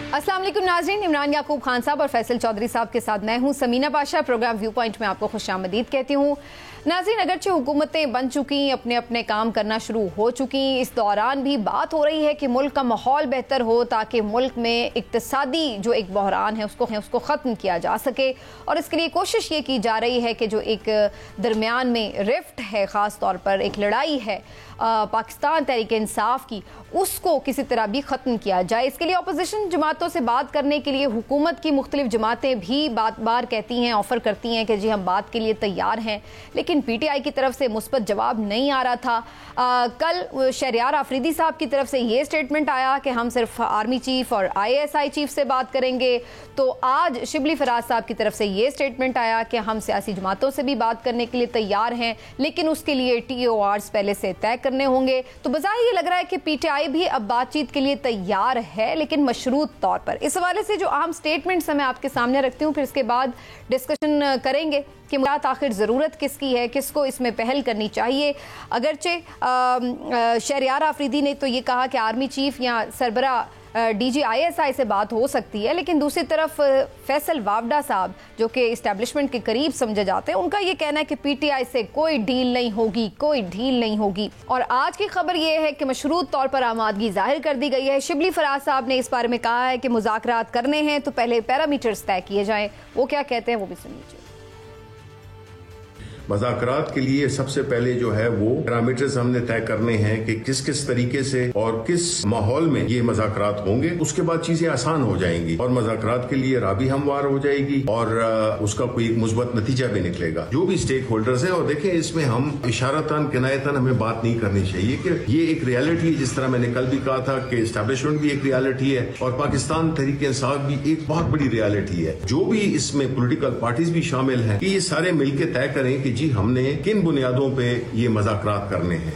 अस्सलाम वालेकुम नाज़रीन, इमरान याकूब खान साहब और फैसल चौधरी साहब के साथ मैं हूं Samina Pasha. Programme view point में आपको खुशामदीद कहती हूं। नाज़रीन, अगरचे हुकूमतें बन चुकी, अपने अपने काम करना शुरू हो चुकी, इस दौरान भी बात हो रही है कि मुल्क का माहौल बेहतर हो ताकि मुल्क में इक्तिसादी जो एक बहरान है उसको ख़त्म किया जा सके। और इसके लिए कोशिश ये की जा रही है कि जो एक दरमियान में रिफ्ट है, ख़ास तौर पर एक लड़ाई है पाकिस्तान तहरीक इंसाफ की, उसको किसी तरह भी ख़त्म किया जाए। इसके लिए अपोजिशन जमातों से बात करने के लिए हुकूमत की मुख्तलिफ जमातें भी बार कहती हैं, ऑफ़र करती हैं कि जी हम बात के लिए तैयार हैं, लेकिन PTI की तरफ से मुस्बत जवाब नहीं आ रहा था। कल शहरियार आफरीदी साहब की तरफ से ये स्टेटमेंट आया कि हम सिर्फ आर्मी चीफ और ISI चीफ से बात करेंगे। तो आज शिबली फराज साहब की तरफ से ये स्टेटमेंट आया कि हम सियासी जमातों से भी बात करने के लिए तैयार हैं, लेकिन उसके लिए TORs पहले से तय करने होंगे। तो बजाय ये लग रहा है कि PTI भी अब बातचीत के लिए तैयार है, लेकिन मशरूत तौर पर। इस हवाले से जो अहम स्टेटमेंट्स मैं आपके सामने रखती हूँ, फिर इसके बाद डिस्कशन करेंगे कि आखिर ज़रूरत किसकी है, किसको इसमें पहल करनी चाहिए। अगरचे शहरियार आफरीदी ने तो ये कहा कि आर्मी चीफ या सरबरा DG ISI से बात हो सकती है, लेकिन दूसरी तरफ फैसल वावडा साहब जो कि इस्टेब्लिशमेंट के करीब समझे जाते हैं, उनका ये कहना है कि PTI से कोई डील नहीं होगी, कोई डील नहीं होगी। और आज की खबर ये है कि मशरूत तौर पर आमादगी जाहिर कर दी गई है। शिबली फराज साहब ने इस बारे में कहा है कि मुज़ाकरात करने हैं तो पहले पैरामीटर्स तय किए जाएं। वो क्या कहते हैं वो भी सुन लीजिए। मज़ाकरात के लिए सबसे पहले जो है वो पैरामीटर्स हमने तय करने हैं कि किस किस तरीके से और किस माहौल में ये मज़ाकरात होंगे। उसके बाद चीजें आसान हो जाएंगी और मज़ाकरात के लिए राह भी हमवार हो जाएगी और उसका कोई एक मुस्बत नतीजा भी निकलेगा। जो भी स्टेक होल्डर्स है, और देखें इसमें हम इशारतन किनायतन हमें बात नहीं करनी चाहिए कि ये एक रियलिटी है। जिस तरह मैंने कल भी कहा था कि एस्टेब्लिशमेंट भी एक रियलिटी है और पाकिस्तान तहरीक इंसाफ भी एक बहुत बड़ी रियलिटी है। जो भी इसमें पोलिटिकल पार्टीज भी शामिल हैं कि ये सारे मिलकर तय करें कि जी हमने किन बुनियादों पे ये मज़ाकरात करने हैं।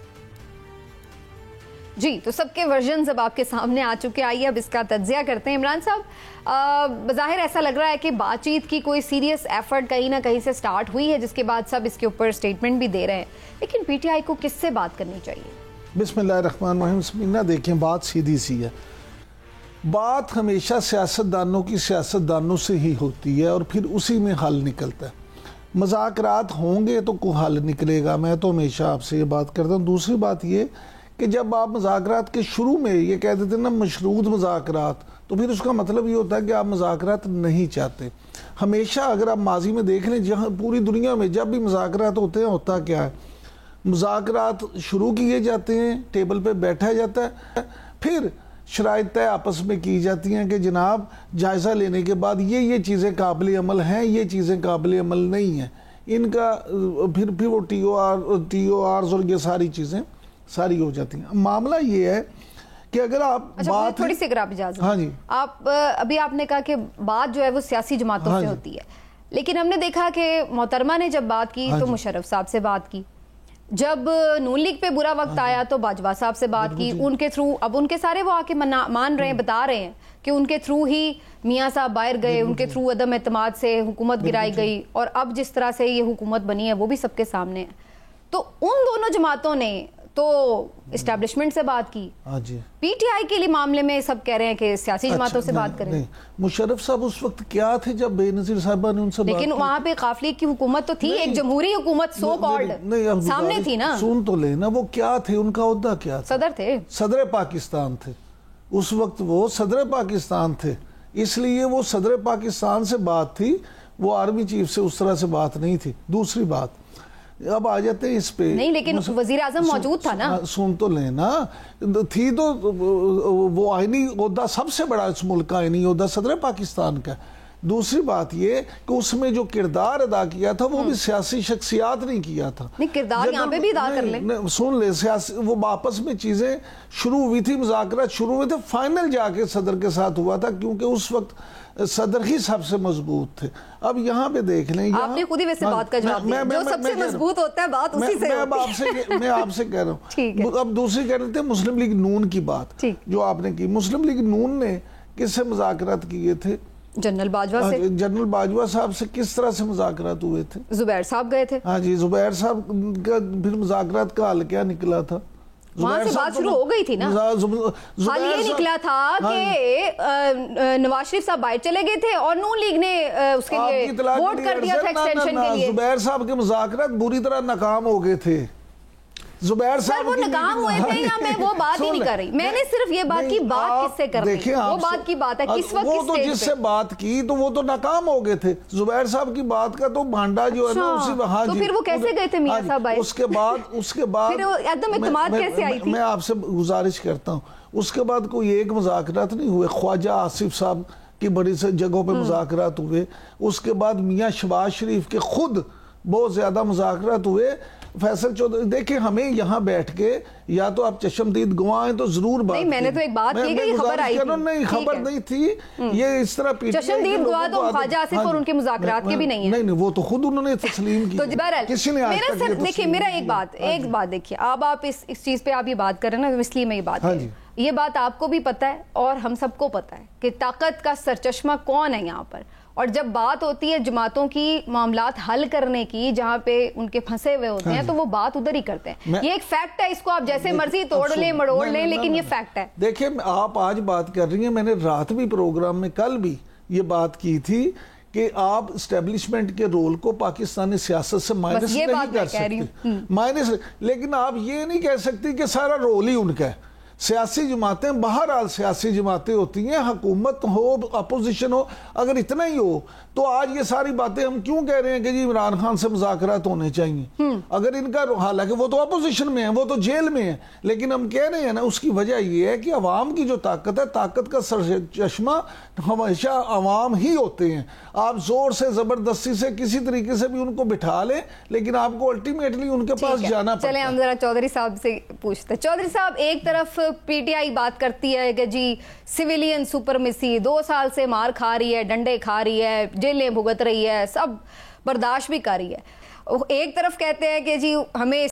जी, तो सबके वर्जन अब आपके सामने आ चुके। आइए अब इसका तज्जिया करते हैं। इमरान साहब, बज़ाहिर ऐसा लग रहा है कि बातचीत की कोई सीरियस एफर्ट कहीं ना कहीं से स्टार्ट हुई है, जिसके बाद सब इसके ऊपर स्टेटमेंट भी दे रहे हैं, लेकिन PTI को किससे बात करनी चाहिए? बिस्मिल्लाहिर्रहमानिर्रहीम। समीना, देखें बात सीधी सी है। बात हमेशा सियासतदानों की सियासतदानों से ही होती है और फिर उसी में हल निकलता है। मज़ाकरात होंगे तो कोई हल निकलेगा। मैं तो हमेशा आपसे ये बात करता हूँ। दूसरी बात ये कि जब आप मज़ाकरात के शुरू में ये कह देते हैं ना मशरूत मज़ाकरात, तो फिर उसका मतलब ये होता है कि आप मज़ाकरात नहीं चाहते। हमेशा अगर आप माजी में देख लें, जहाँ पूरी दुनिया में जब भी मज़ाकरात होते हैं, होता क्या है, मज़ाकरात शुरू किए जाते हैं, टेबल पर बैठा जाता है, फिर शराइत तय आपस में की जाती हैं कि जनाब जायज़ा लेने के बाद ये चीज़ें काबिल अमल हैं, ये चीज़ें काबिल अमल नहीं हैं, इनका फिर वो TORs और ये सारी चीज़ें सारी हो जाती हैं। मामला ये है कि अगर आप बात थोड़ी सी अगर आप इजाज़त, हाँ जी, आप अभी आपने कहा कि बात जो है वो सियासी जमातों से होती है, लेकिन हमने देखा कि मोहतरमा ने जब बात की तो मुशर्रफ साहब से बात की, जब नून लीग पे बुरा वक्त आया तो बाजवा साहब से बात की, उनके थ्रू अब उनके सारे वो आके मान रहे हैं, बता रहे हैं कि उनके थ्रू ही मियाँ साहब बाहर गए, उनके थ्रू अदम एतमाद से हुकूमत गिराई गई और अब जिस तरह से ये हुकूमत बनी है वो भी सबके सामने है। तो उन दोनों जमातों ने तो इस्टेब्लिशमेंट से बात की। PTI के लिए मामले में सब कह रहे हैं कि सियासी जमातों से बात करें। मुशर्रफ साहब उस वक्त क्या थे जब बेनज़ीर साहबा ने उनसे, लेकिन वहाँ पे काफिले की हुकूमत तो थी, एक जमहूरी हुकूमत सो कॉल्ड सामने थी ना। सुन तो लेना, वो क्या थे, उनका ओहदा क्या था? सदर थे, सदर पाकिस्तान थे उस वक्त, वो सदर पाकिस्तान थे, इसलिए वो सदर पाकिस्तान से बात थी, वो आर्मी चीफ से उस तरह से बात नहीं थी। दूसरी बात, अब आ जाते हैं इस पे, नहीं लेकिन वजीर आजम मौजूद था ना। सुन तो लेना, थी तो वो आईनी ओहदा सबसे बड़ा इस मुल्क का आईनी ओहदा सदर पाकिस्तान का। दूसरी बात ये कि उसमें जो किरदार अदा किया था वो भी सियासी शख्सियात नहीं किया था। नहीं, किरदार यहाँ पे भी अदा कर ले। सुन ले, सियासी वो आपस में चीजें शुरू हुई थी, मुज़ाकरात शुरू हुए थे, फाइनल जाके सदर के साथ हुआ था, क्योंकि उस वक्त सदर ही सबसे मजबूत थे। अब यहाँ पे देख लें, आपने खुद ही वैसे बात का जवाब दिया, जो सबसे मजबूत होता है बात उसी से मैं आपसे कह रहा हूँ। अब दूसरी कह रहे थे मुस्लिम लीग नून की बात जो आपने की। मुस्लिम लीग नून ने किससे मुज़ाकरात किए थे? जनरल बाजवा से। जनरल बाजवा साहब से किस तरह से मुज़ाकरात हुए थे? जुबैर साहब गए थे। हाँ जी, जुबैर साहब का फिर मुज़ाकरात का हल क्या निकला था? वहां से बात शुरू हो गई थी ना। हाल ये निकला था कि नवाज शरीफ साहब बाहर चले गए थे और नून लीग ने उसके लिए वोट कर दिया था एक्सटेंशन के लिए। जुबैर साहब के मुज़ाकरात बुरी तरह नाकाम हो गए थे। जुबैर साहब वो नाकाम हुए थे या मैं वो बात ही नहीं कर रही, मैंने सिर्फ ये बात की बात किससे कर रही हूं, वो बात की बात है किस वक्त वो तो जिससे बात की तो वो तो नाकाम हो गए थे। जुबैर साहब की बात का तो भांडा जो है ना उसी वहां तो फिर वो कैसे गए थे मियां साहब भाई? उसके बाद एकदम इत्मीनान कैसे आई थी? मैं आपसे गुजारिश करता हूँ, उसके बाद कोई एक मुज़ाकरात नहीं हुए। ख्वाजा आसिफ साहब की बड़ी से जगहों पे मुज़ाकरात हुए, उसके बाद मियां शहबाज शरीफ के खुद बहुत ज्यादा मुज़ाकरात हुए। फैसल चौधरी देखिए, हमें यहाँ बैठ के या तो आप चश्मदीद गवाएं तो जरूर बात नहीं, मैंने तो एक बात की गई, खबर आई थी। नहीं, खबर नहीं थी ये इस तरह चश्मदीद गवाह तो ख्वाजा आसिफ और उनके मुज़ाकरात के भी नहीं है। नहीं, वो तो खुद उन्होंने तस्लीम की। तो किसी ने देखिए मेरा एक बात देखिए, अब आप इस चीज पे आप ये बात कर रहे हैं ना, इसलिए मैं ये बात कर रही हूं। ये बात आपको भी पता है और हम सबको पता है कि ताकत का सरचश्मा कौन है यहाँ पर। और जब बात होती है जमातों की मामलात हल करने की, जहाँ पे उनके फंसे हुए होते हैं, तो वो बात उधर ही करते हैं। ये एक फैक्ट है, इसको आप जैसे मर्जी तोड़ लें मड़ोड़ लें, लेकिन ये फैक्ट है। देखिए, आप आज बात कर रही हैं, मैंने रात भी प्रोग्राम में कल भी ये बात की थी कि आप एस्टेब्लिशमेंट के रोल को पाकिस्तानी सियासत से माइनस नहीं कर सकते, माइनस। लेकिन आप ये नहीं कह सकती कि सारा रोल ही उनका है। सियासी जमातें बहरहाल सियासी जमातें होती हैं, हुकूमत हो अपोजिशन हो, अगर इतना ही हो तो आज ये सारी बातें हम क्यों कह रहे हैं कि जी इमरान खान से मुज़ाकरात होने चाहिए? अगर इनका, हालांकि वो तो अपोजिशन में है, वो तो जेल में है, लेकिन हम कह रहे हैं ना, उसकी वजह ये है कि अवाम की जो ताकत है, ताकत का चश्मा हमेशा अवाम ही होते हैं। आप जोर से जबरदस्ती से किसी तरीके से भी उनको बिठा लें, लेकिन आपको अल्टीमेटली उनके पास जाना पड़ता है। चले हम जरा चौधरी साहब से पूछते हैं। चौधरी साहब, एक तरफ पीटीआई बात करती है कि जी सिविलियन सुपरमेसी 2 साल से मार खा रही है, डंडे खा रही है, जेलें भुगत रही है, सब बर्दाश्त भी कर रही है। एक तरफ कहते हैं कि जी हमें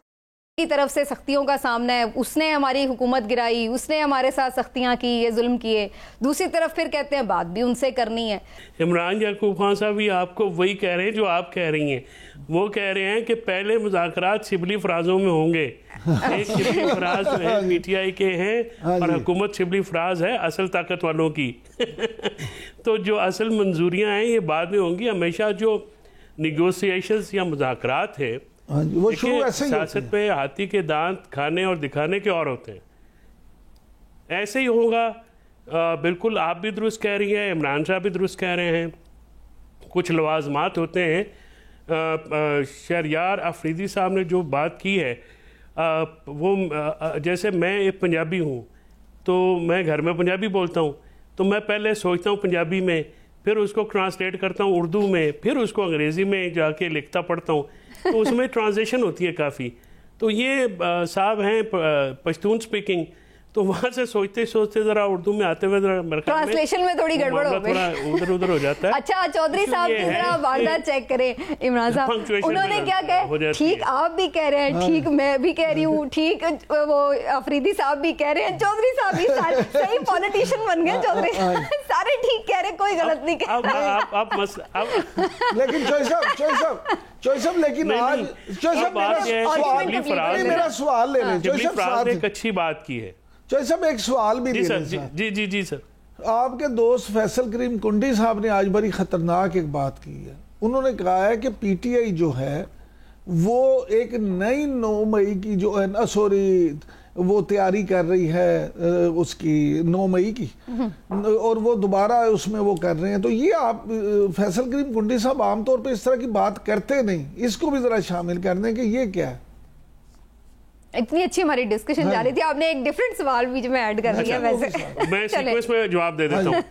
की तरफ से सख्तियों का सामना है, उसने हमारी हुकूमत गिराई, उसने हमारे साथ सख्तियां की, ये जुल्म किए। दूसरी तरफ फिर कहते हैं बात भी उनसे करनी है। इमरान याकूब खान साहब भी आपको वही कह रहे हैं जो आप कह रही हैं। वो कह रहे हैं कि पहले मुज़ाकरात शिबली फराजों में होंगे। एक शिबली फराज जो है पीटीआई के हैं और हुकूमत शिबली फराज है असल ताकत वालों की। तो जो असल मंजूरियां हैं ये बाद में होंगी। हमेशा जो निगोसिएशंस या मुज़ाकरात है वो शुरू ऐसे ही सियासत में हाथी के दांत खाने और दिखाने के और होते हैं, ऐसे ही होगा। बिल्कुल आप भी दुरुस्त कह रही हैं, इमरान साहब भी दुरुस्त कह रहे हैं। कुछ लवाजमात होते हैं। शहरयार अफरीदी साहब ने जो बात की है, वो जैसे मैं एक पंजाबी हूँ तो मैं घर में पंजाबी बोलता हूँ, तो मैं पहले सोचता हूँ पंजाबी में, फिर उसको ट्रांसलेट करता हूँ उर्दू में, फिर उसको अंग्रेज़ी में जाके लिखता पढ़ता हूँ, तो उसमें ट्रांसलेशन होती है काफ़ी। तो ये साहब हैं पश्तून स्पीकिंग, तो वहाँ से सोचते सोचते जरा उर्दू में आते हुए ट्रांसलेशन में थोड़ी गड़बड़ हो गई, थोड़ा उधर उधर हो जाता है। अच्छा, चौधरी साहब की जरा वारदात चेक करें। इमरान साहब उन्होंने क्या कहा? ठीक आप भी कह रहे हैं, ठीक मैं भी कह रही हूँ, ठीक वो अफरीदी साहब भी कह रहे हैं, चौधरी साहब भी सही पॉलिटिशियन बन गए। चौधरी सारे ठीक कह रहे, कोई गलत नहीं कह रहे। लेकिन चौधरी साहब लेकिन आज मेरा सवाल ले लें। चौधरी साहब एक अच्छी बात की है। चौधरी साहब एक सवाल भी जी सर। जी सर। आपके दोस्त फैसल करीम कुंडी साहब ने आज बड़ी खतरनाक एक बात की है। उन्होंने कहा है कि पीटीआई जो है वो एक नई 9 मई की जो है ना, वो तैयारी कर रही है उसकी 9 मई की, और वो दोबारा उसमें वो कर रहे हैं। तो ये आप फैसल करीम कुंडी साहब आमतौर पे इस तरह की बात करते नहीं, इसको भी जरा शामिल कर दें कि ये क्या है। इतनी अच्छी हमारी डिस्कशन जा रही थी, आपने एक डिफरेंट सवाल बीच में ऐड कर दिया। वैसे मैं सीक्वेंस में जवाब दे देता हूँ।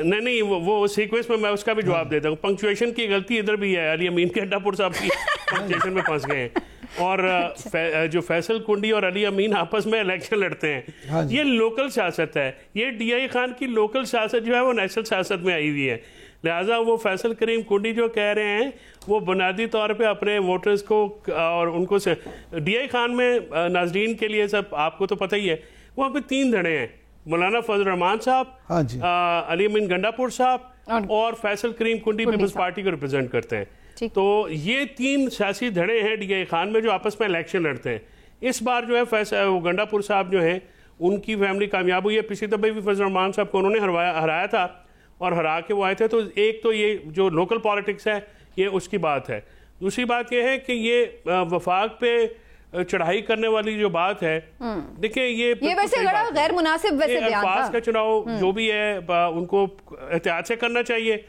नहीं वो सीक्वेंस में मैं उसका भी जवाब देता हूँ। पंक्चुएशन की गलती इधर भी है, अली अमीन गंडापुर साहब की पंक्चुएशन में फंस गए हैं, और जो फैसल कुंडी और अली अमीन आपस में इलेक्शन लड़ते हैं। ये लोकल सियासत है। ये डीआई खान की लोकल सियासत जो है वो नेशनल सियासत में आई हुई है। लिहाजा वो फैसल करीम कुंडी जो कह रहे हैं वो बुनियादी तौर पे अपने वोटर्स को और उनको से डीआई खान में नाजरीन के लिए, सब आपको तो पता ही है, वहाँ पे 3 धड़े हैं, मौलाना फजल रहमान साहब, अली अमीन गंडापुर साहब और फैसल करीम कुंडी पीपल्स पार्टी को रिप्रेजेंट करते हैं। तो ये 3 सियासी धड़े हैं डीआई खान में जो आपस में इलेक्शन लड़ते हैं। इस बार जो है वो गंडापुर साहब जो हैं उनकी फैमिली कामयाब हुई है। पिछली दफे भी फजल रहमान साहब को उन्होंने हराया था और हरा के वो आए थे। तो एक तो ये जो लोकल पॉलिटिक्स है ये उसकी बात है। दूसरी बात ये है कि ये वफाक पे चढ़ाई करने वाली जो बात है, देखिए ये वैसे बड़ा गैर मुनासिब वैसे बयान था। अल्फाज का चुनाव जो भी है उनको एहतियात से करना चाहिए।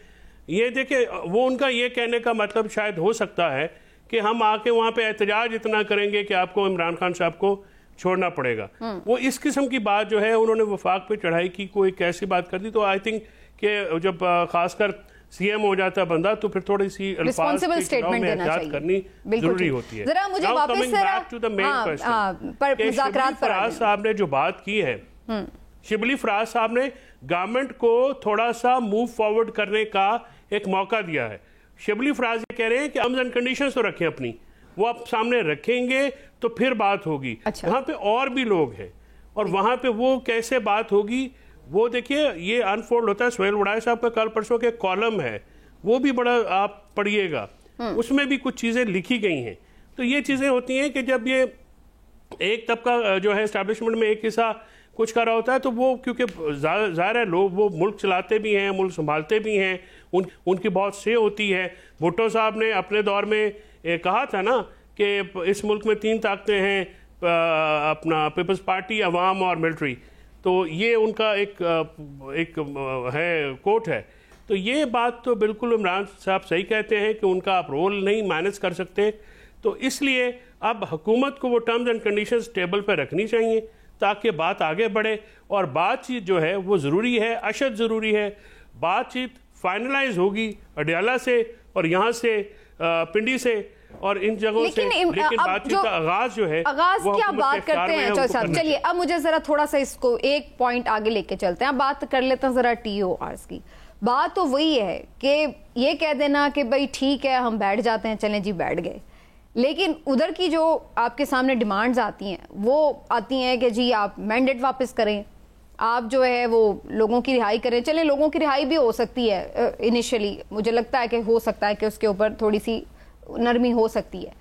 ये देखिए वो उनका ये कहने का मतलब शायद हो सकता है कि हम आके वहां पे एहतजाज इतना करेंगे कि आपको इमरान खान साहब को छोड़ना पड़ेगा। वो इस किस्म की बात जो है उन्होंने वफाक पे चढ़ाई की कोई कैसी बात कर दी। तो आई थिंक कि जब खासकर सीएम हो जाता बंदा तो फिर थोड़ी सी रिस्पांसिबल स्टेटमेंट देना चाहिए, करनी जरूरी होती है। जरा मुझे वापस to the main question, Faraz साहब ने जो बात की है, शिबली फराज साहब ने गवर्नमेंट को थोड़ा सा मूव फॉरवर्ड करने का एक मौका दिया है। शिबली फराज ये कह रहे हैं कि टर्म्स एंड कंडीशंस तो रखें अपनी, वो आप सामने रखेंगे तो फिर बात होगी। अच्छा। वहां पे और भी लोग हैं और वहां पे वो कैसे बात होगी वो देखिए ये अनफोल्ड होता है। सोहेल वड़ाई साहब का कल परसों के कॉलम है, वो भी बड़ा आप पढ़िएगा, उसमें भी कुछ चीजें लिखी गई हैं। तो ये चीजें होती हैं कि जब ये एक तबका जो है एस्टैब्लिशमेंट में एक हिस्सा कुछ कर रहा होता है तो वो क्योंकि जाहिर है लोग वो मुल्क चलाते भी हैं, मुल्क संभालते भी हैं, उनकी बहुत से होती है। भुट्टो साहब ने अपने दौर में कहा था ना कि इस मुल्क में 3 ताकतें हैं, अपना पीपल्स पार्टी, अवाम और मिलिट्री। तो ये उनका एक है कोट है। तो ये बात तो बिल्कुल इमरान साहब सही कहते हैं कि उनका आप रोल नहीं मैनेज कर सकते। तो इसलिए अब हुकूमत को वो टर्म्स एंड कंडीशंस टेबल पर रखनी चाहिए ताकि बात आगे बढ़े। और बातचीत जो है वो ज़रूरी है, अशद ज़रूरी है। बातचीत फाइनलाइज होगी अडियाला से और यहाँ से पिंडी से और इन जगहों से, लेकिन बातचीत का आगाज जो है आगाज क्या बात करते हैं चौधरी साहब। चलिए अब मुझे जरा थोड़ा सा इसको एक पॉइंट आगे लेके चलते हैं। बात कर लेते हैं जरा TORs की। बात तो वही है कि ये कह देना कि भाई ठीक है हम बैठ जाते हैं, चलें जी बैठ गए, लेकिन उधर की जो आपके सामने डिमांड्स आती हैं वो आती हैं कि जी आप मैंडेट वापस करें, आप जो है वो लोगों की रिहाई करें। चले लोगों की रिहाई भी हो सकती है इनिशियली, मुझे लगता है कि हो सकता है कि उसके ऊपर थोड़ी सी नरमी हो सकती है,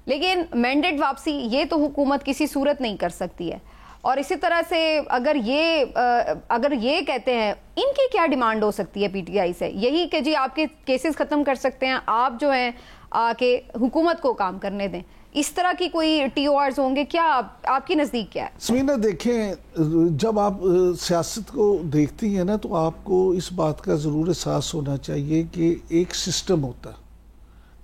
लेकिन मैंडेट वापसी ये तो हुकूमत किसी सूरत नहीं कर सकती है। और इसी तरह से अगर ये कहते हैं, इनकी क्या डिमांड हो सकती है PTI से? यही कि जी आपके केसेस खत्म कर सकते हैं, आप जो हैं आके हुकूमत को काम करने दें, इस तरह की कोई TORs होंगे क्या? आपकी नज़दीक क्या है? समीना देखें, जब आप सियासत को देखती हैं ना तो आपको इस बात का ज़रूर एहसास होना चाहिए कि एक सिस्टम होता है,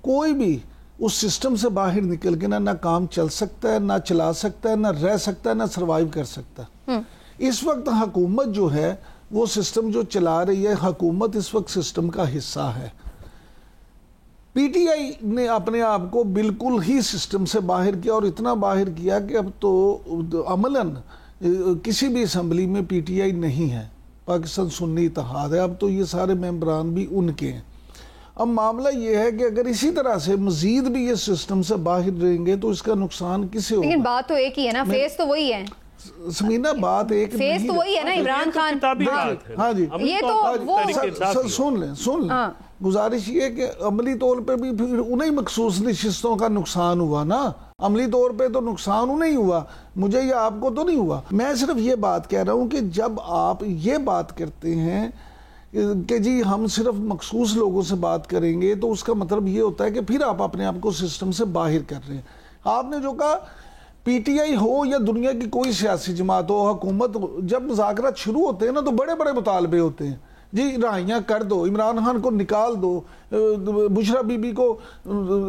कोई भी उस सिस्टम से बाहर निकल के ना काम चल सकता है, ना चला सकता है, ना रह सकता है, ना सरवाइव कर सकता है। इस वक्त हुकूमत जो है वो सिस्टम जो चला रही है, हुकूमत इस वक्त सिस्टम का हिस्सा है। PTI ने अपने आप को बिल्कुल ही सिस्टम से बाहर किया और इतना बाहर किया कि अब तो अमलन किसी भी असम्बली में PTI नहीं है, पाकिस्तान सुन्नी इत्तेहाद है, अब तो ये सारे मेंबरान भी उनके हैं। अब मामला ये है कि अगर इसी तरह से मजीद भी ये सिस्टम से बाहर रहेंगे तो इसका नुकसान किसे होगा? लेकिन बात तो एक ही है ना, फेस तो वही है समीना, बात एक फेस तो वही है ना, इमरान खान। हाँ जी, ये तो वो सुन लें गुजारिश ये कि अमली तौर पे भी फिर उन्हीं मखसूस नशिस्तों का नुकसान हुआ ना, अमली तौर पे तो नुकसान उन्हें हुआ, मुझे या आपको तो नहीं हुआ। मैं सिर्फ ये बात कह रहा हूँ कि जब आप ये बात करते हैं कि जी हम सिर्फ मखसूस लोगों से बात करेंगे तो उसका मतलब ये होता है कि फिर आप अपने आप को सिस्टम से बाहर कर रहे हैं। आपने जो कहा PTI हो या दुनिया की कोई सियासी जमात हो, हुकूमत हो, जब मुज़ाकरात शुरू होते हैं ना तो बड़े बड़े मुतालबे होते हैं, जी रिहाइयाँ कर दो, इमरान खान को निकाल दो, बुशरा बीबी को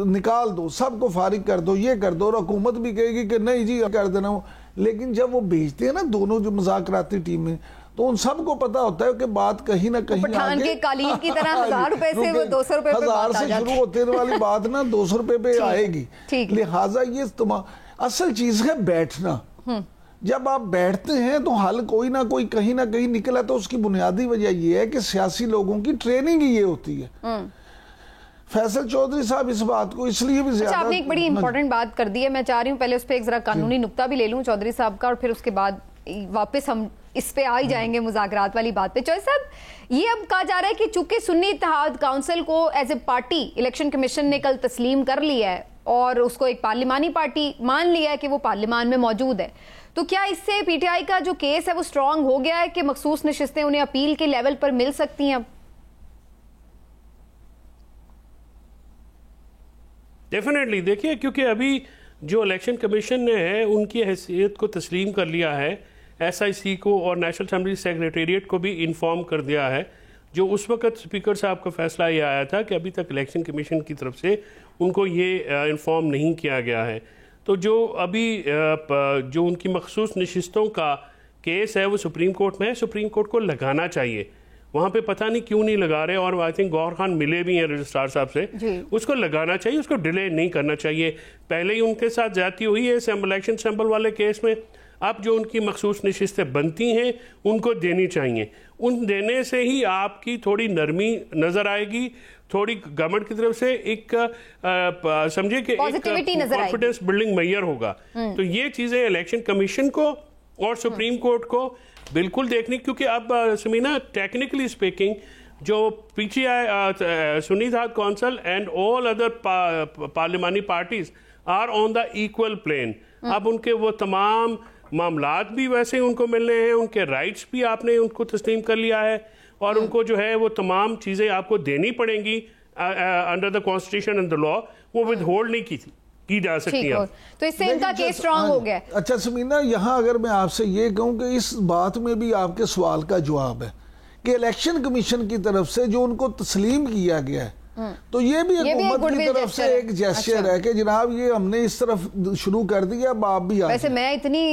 निकाल दो, सबको फारिग कर दो, ये कर दो, और हुकूमत भी कहेगी कि नहीं जी कर देना हो। लेकिन जब वो भेजते हैं ना दोनों जो मुज़ाकराती टीमें, तो उन सबको पता होता है कि बात कहीं ना कहीं पठान के कालीन की तरह 1000 रुपए से वो 200 रुपए पे 1000 से शुरू होते वाली बात ना 200 रुपए पे आएगी। लिहाजा ये असल चीज है बैठना। जब आप बैठते हैं तो हल कोई ना कोई कहीं ना कहीं निकला, तो उसकी बुनियादी वजह यह है कि सियासी लोगों की ट्रेनिंग ही ये होती है। फैसल चौधरी साहब इस बात को इसलिए भी ज्यादा आपने एक बड़ी इंपॉर्टेंट बात कर दी है, मैं चाह रही हूँ पहले उस पर एक जरा कानूनी नुक्ता भी ले लूँ चौधरी साहब का, और फिर उसके बाद वापस हम इस पे आ ही जाएंगे मुज़ाकरात वाली बात पे। चौधरी साहब, ये अब कहा जा रहा है कि चूंकि सुन्नी इत्तेहाद काउंसिल को as a party election commission ने कल तस्लीम कर लिया है, और उसको एक पार्लिमानी पार्टी मान लिया है कि वो पार्लियामान में मौजूद है, तो क्या इससे पीटीआई का जो केस है वो स्ट्रांग हो गया है कि मखसूस नशिस्तें उन्हें अपील के लेवल पर मिल सकती हैं? अब डेफिनेटली देखिए, क्योंकि अभी जो इलेक्शन कमीशन ने है उनकी हैसियत को तस्लीम कर लिया है, एसआईसी को और नेशनल असेंबली सेक्रेटेरिएट को भी इन्फॉर्म कर दिया है। जो उस वक्त स्पीकर साहब का फैसला ये आया था कि अभी तक इलेक्शन कमीशन की तरफ से उनको ये इन्फॉर्म नहीं किया गया है। तो जो अभी जो उनकी मखसूस नशिस्तों का केस है वो सुप्रीम कोर्ट में है, सुप्रीम कोर्ट को लगाना चाहिए। वहाँ पे पता नहीं क्यों नहीं लगा रहे, और आई थिंक गौहर खान मिले भी हैं रजिस्ट्रार साहब से, उसको लगाना चाहिए, उसको डिले नहीं करना चाहिए। पहले ही उनके साथ ज्यादती हुई है इलेक्शन सैंपल वाले केस में। अब जो उनकी मखसूस नशिस्तें बनती हैं उनको देनी चाहिए, उन देने से ही आपकी थोड़ी नरमी नजर आएगी, थोड़ी गवर्नमेंट की तरफ से एक समझिए कि एक कॉन्फिडेंस बिल्डिंग मैयर होगा। तो ये चीजें इलेक्शन कमीशन को और सुप्रीम कोर्ट को बिल्कुल देखनी, क्योंकि अब समीना टेक्निकली स्पीकिंग जो PTI Sunni Ittehad council and all other parliamentary parties are on the equal plane. अब उनके वो तमाम मामलात भी वैसे उनको मिलने हैं, उनके राइट्स भी आपने उनको तस्लीम कर लिया है, और उनको जो है वो तमाम चीज़ें आपको देनी पड़ेंगी under the constitution and the law, वो विद होल्ड नहीं की जा सकती है। तो इससे इनका केस स्ट्रांग हो गया। अच्छा समीना, यहाँ अगर मैं आपसे ये कहूँ कि इस बात में भी आपके सवाल का जवाब है कि इलेक्शन कमीशन की तरफ से जो उनको तस्लीम किया गया है, तो ये भी हुकूमत की तरफ से एक जेस्चर है कि जनाब ये हमने इस तरफ शुरू कर दिया, अब आप भी वैसे मैं इतनी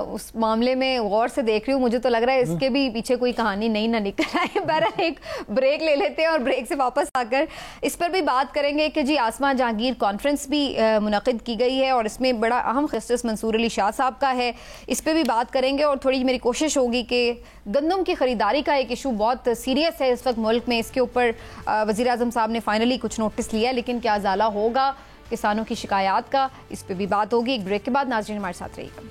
उस मामले में गौर से देख रही हूँ, मुझे तो लग रहा है इसके भी पीछे कोई कहानी नहीं ना निकल आए। बहरहाल एक ब्रेक ले लेते हैं और ब्रेक से वापस आकर इस पर भी बात करेंगे कि जी आसमा जहांगीर कॉन्फ्रेंस भी मुनक़िद की गई है और इसमें बड़ा अहम जस्टिस मंसूर अली शाह साहब का है, इस पर भी बात करेंगे। और थोड़ी मेरी कोशिश होगी कि गंदम की खरीदारी का एक इशू बहुत सीरियस है इस वक्त मुल्क में, इसके ऊपर वज़ीर आज़म साहब ने फाइनली कुछ नोटिस लिया, लेकिन क्या ज़ाला होगा किसानों की शिकायत का, इस पे भी बात होगी। एक ब्रेक के बाद नाज़रीन हमारे साथ रहिएगा।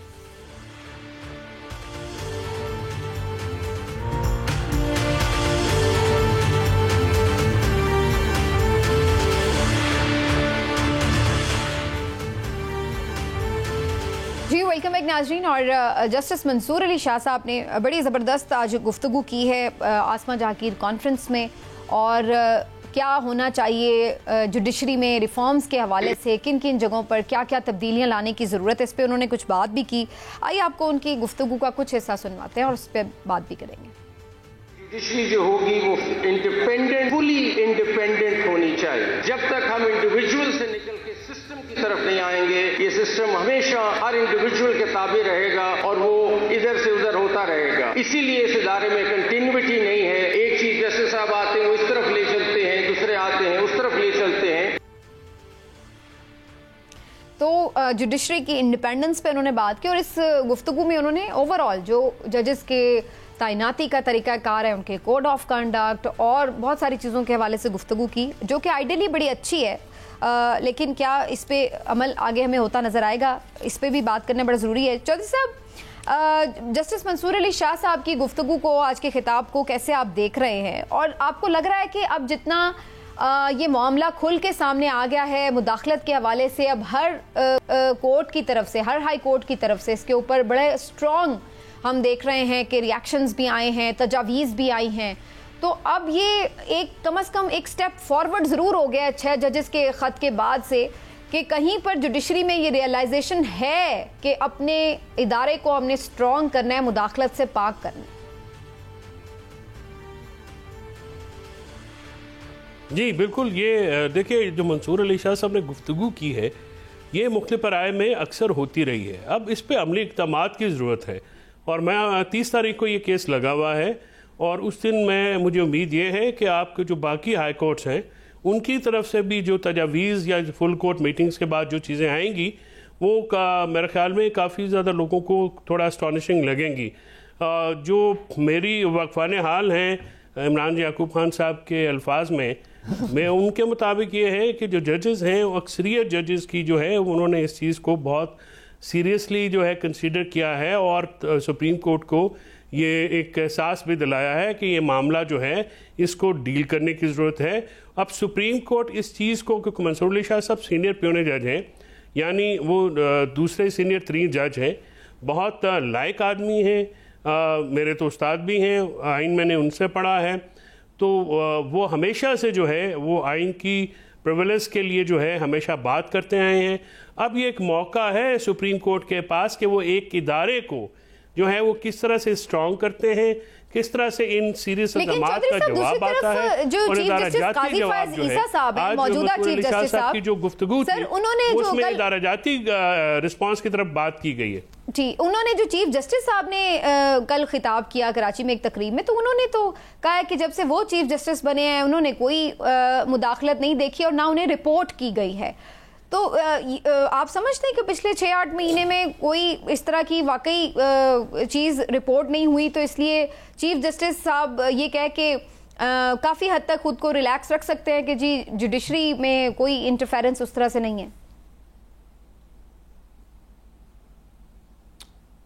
जी वेलकम बैक नाज़रीन। और जस्टिस मंसूर अली शाह साहब ने बड़ी ज़बरदस्त आज गुफ्तगू की है आसमा जहांगीर कॉन्फ्रेंस में, और क्या होना चाहिए जुडिशरी में रिफॉर्म्स के हवाले से, किन किन जगहों पर क्या क्या तब्दीलियां लाने की ज़रूरत है, इस पर उन्होंने कुछ बात भी की। आइए आपको उनकी गुफ्तगू का कुछ हिस्सा सुनवाते हैं और उस पर बात भी करेंगे। जुडिशरी जो होगी वो इंडिपेंडेंट, फुली इंडिपेंडेंट होनी चाहिए। जब तक हम इंडिविजुअल से निकल के सिस्टम की तरफ नहीं आएंगे, ये सिस्टम हमेशा हर इंडिविजुअल के ताबे रहेगा और वो इधर से उधर होता रहेगा। इसीलिए इस इदारे में कंटिन्यूटी नहीं है। एक चीफ जस्टिस साहब आते हैं वो इस तरफ ले चलते हैं, दूसरे आते हैं उस तरफ ले चलते हैं। तो जुडिशरी की इंडिपेंडेंस पे उन्होंने बात की, और इस गुफ्तगू में उन्होंने ओवरऑल जो जजेस के तैनाती का तरीकाकार है, उनके कोड ऑफ कंडक्ट और बहुत सारी चीज़ों के हवाले से गुफ्तगू की, जो कि आइडियली बड़ी अच्छी है, लेकिन क्या इस पे अमल आगे हमें होता नज़र आएगा, इस पे भी बात करना बड़ा ज़रूरी है। चौधरी साहब, जस्टिस मंसूर अली शाह साहब की गुफ्तगू को, आज के खिताब को कैसे आप देख रहे हैं, और आपको लग रहा है कि अब जितना ये मामला खुल के सामने आ गया है मुदाखलत के हवाले से, अब हर कोर्ट की तरफ से, हर हाई कोर्ट की तरफ से इसके ऊपर बड़े स्ट्रॉन्ग हम देख रहे हैं कि रिएक्शंस भी आए हैं, तजावीज़ भी आई हैं, तो अब ये एक कम से कम एक स्टेप फॉरवर्ड ज़रूर हो गया है 6 जजेस के ख़त के बाद से, कि कहीं पर जुडिशरी में ये रियलाइजेशन है कि अपने इदारे को हमने स्ट्रॉन्ग करना है, मुदाखलत से पाक करना है। जी बिल्कुल, ये देखिए जो मंसूर अली शाह साहब ने गुफ्तगू की है ये मुख्तलिफ राय में अक्सर होती रही है। अब इस पर अमली इक़दामात की ज़रूरत है, और मैं 30 तारीख को ये केस लगा हुआ है, और उस दिन मुझे उम्मीद ये है कि आपके जो बाकी हाई कोर्ट्स हैं उनकी तरफ से भी जो तजावीज़ या फुल कोर्ट मीटिंग्स के बाद जो चीज़ें आएंगी वो मेरे ख्याल में काफ़ी ज़्यादा लोगों को थोड़ा अस्टॉनिशिंग लगेंगी। जो मेरी वक़फ़ान हाल हैं इमरान याकूब खान साहब के अल्फाज में, मैं उनके मुताबिक ये है कि जो जजेस हैं, अक्सरियत जजेस की जो है उन्होंने इस चीज़ को बहुत सीरियसली जो है कंसीडर किया है, और सुप्रीम कोर्ट को ये एक एहसास भी दिलाया है कि ये मामला जो है इसको डील करने की ज़रूरत है। अब सुप्रीम कोर्ट इस चीज़ को, क्योंकि मंसूर अली शाह साहब सीनियर प्योने जज हैं, यानी वो दूसरे सीनियर 3 जज हैं, बहुत लायक आदमी हैं, मेरे तो उस्ताद भी हैं, आइन मैंने उनसे पढ़ा है, तो वो हमेशा से जो है वो आइन की प्रिविलेज के लिए जो है हमेशा बात करते आए हैं। अब ये एक मौका है सुप्रीम कोर्ट के पास कि वो एक इदारे को जो है वो किस तरह से स्ट्रॉन्ग करते हैं, किस तरह से इन सीरियस इक़दामात का जवाब आता है। जो चीफ जस्टिस काजी फैज ईसा साहब हैं, मौजूदा चीफ जस्टिस साहब की जो गुफ्तगू थी उसमें इदाराजाती रिस्पांस की तरफ बात की गई है। जी, उन्होंने जो चीफ जस्टिस साहब ने कल खिताब किया कराची में एक तकरीब में, तो उन्होंने तो कहा है कि जब से वो चीफ जस्टिस बने हैं उन्होंने कोई मुदाखलत नहीं देखी और ना उन्हें रिपोर्ट की गई है। तो आप समझते हैं कि पिछले 6-8 महीने में कोई इस तरह की वाकई चीज़ रिपोर्ट नहीं हुई, तो इसलिए चीफ जस्टिस साहब ये कह के काफ़ी हद तक खुद को रिलैक्स रख सकते हैं कि जी जुडिशरी में कोई इंटरफेरेंस उस तरह से नहीं है?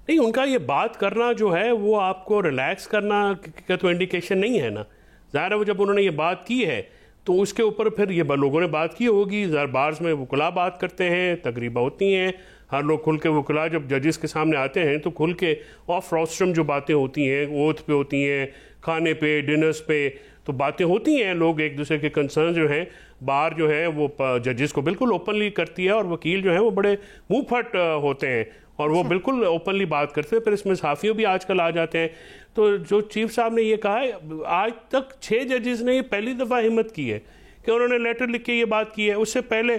नहीं, उनका ये बात करना जो है वो आपको रिलैक्स करना का तो इंडिकेशन नहीं है ना। ज़ाहिर है वो जब उन्होंने ये बात की है तो उसके ऊपर फिर ये लोगों ने बात की होगी। बार्स में वकला बात करते हैं, तकरीबा होती हैं, हर लोग खुल के वकला जब जजेस के सामने आते हैं तो खुल के ऑफ रोस्ट्रम जो बातें होती हैं, ओथ पे होती हैं, खाने पे, डिनर्स पे तो बातें होती हैं। लोग एक दूसरे के कंसर्न जो हैं बार जो है वो जजेस को बिल्कुल ओपनली करती है और वकील जो है वो बड़े मुँह फट होते हैं और वो बिल्कुल ओपनली बात करते हैं। फिर इसमें सहाफ़ियों भी आजकल आ जाते हैं। तो जो चीफ साहब ने ये कहा है, आज तक 6 जजेस ने ये पहली दफ़ा हिम्मत की है कि उन्होंने लेटर लिख के ये बात की है। उससे पहले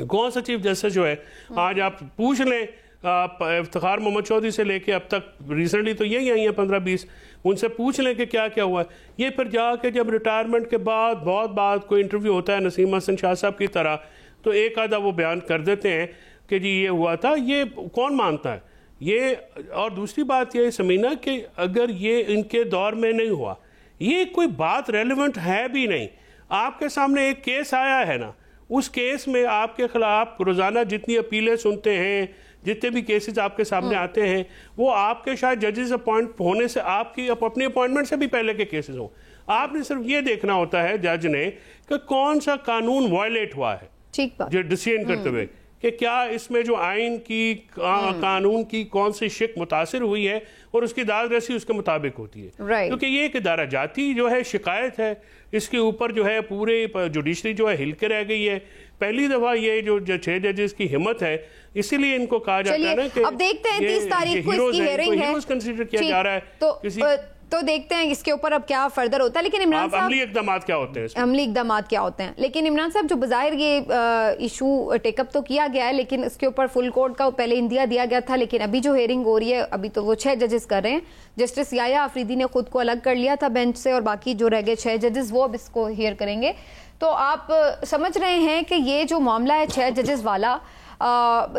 कौन सा चीफ जस्टिस जो है, आज आप पूछ लें इफ्तिखार मोहम्मद चौधरी से लेके अब तक रिसेंटली तो यही आई हैं 15-20, उनसे पूछ लें कि क्या क्या हुआ है। ये फिर जाके जब रिटायरमेंट के बाद बहुत बाद कोई इंटरव्यू होता है नसीम हसन शाह साहब की तरह, तो एक आधा वो बयान कर देते हैं कि जी ये हुआ था। ये कौन मानता है ये? और दूसरी बात ये समीना कि अगर ये इनके दौर में नहीं हुआ, ये कोई बात रेलिवेंट है भी नहीं। आपके सामने एक केस आया है ना, उस केस में आपके खिलाफ रोज़ाना जितनी अपीलें सुनते हैं, जितने भी केसेस आपके सामने आते हैं, वो आपके शायद जजेस अपॉइंट होने से आपकी अपनी अपॉइंटमेंट से भी पहले के केसेस हों। आपने सिर्फ ये देखना होता है जज ने कि कौन सा कानून वायलेट हुआ है, ठीक बात, जो डिसीजन करते हुए कि क्या इसमें जो आइन की कानून की कौन सी शिक मुतासिर हुई है और उसकी दाद-रसी उसके मुताबिक होती है। क्योंकि ये एक इदारा जाती जो है शिकायत है, इसके ऊपर जो है पूरे जुडिशरी जो है हिल के रह गई है। पहली दफा ये जो 6 जजेस की हिम्मत है, इसीलिए इनको कहा जाता है ना कि अब देखते हैं 30 तारीख को इसकी हियरिंग है, कंसीडर किया जा रहा है तो देखते हैं इसके ऊपर अब क्या फर्दर होता है। लेकिन इमरान साहब, अमली इक़दाम क्या होते हैं? अमली इक़दाम क्या होते हैं? लेकिन इमरान साहब, जो बज़ाहिर ये इशू टेकअप तो किया गया है, लेकिन इसके ऊपर फुल कोर्ट का पहले इंदिया दिया गया था, लेकिन अभी जो हेयरिंग हो रही है अभी तो वो 6 जजेस कर रहे हैं। जस्टिस याया आफरीदी ने खुद को अलग कर लिया था बेंच से और बाकी जो रह गए 6 जजेस वो अब इसको हियर करेंगे। तो आप समझ रहे हैं कि ये जो मामला है 6 जजेस वाला,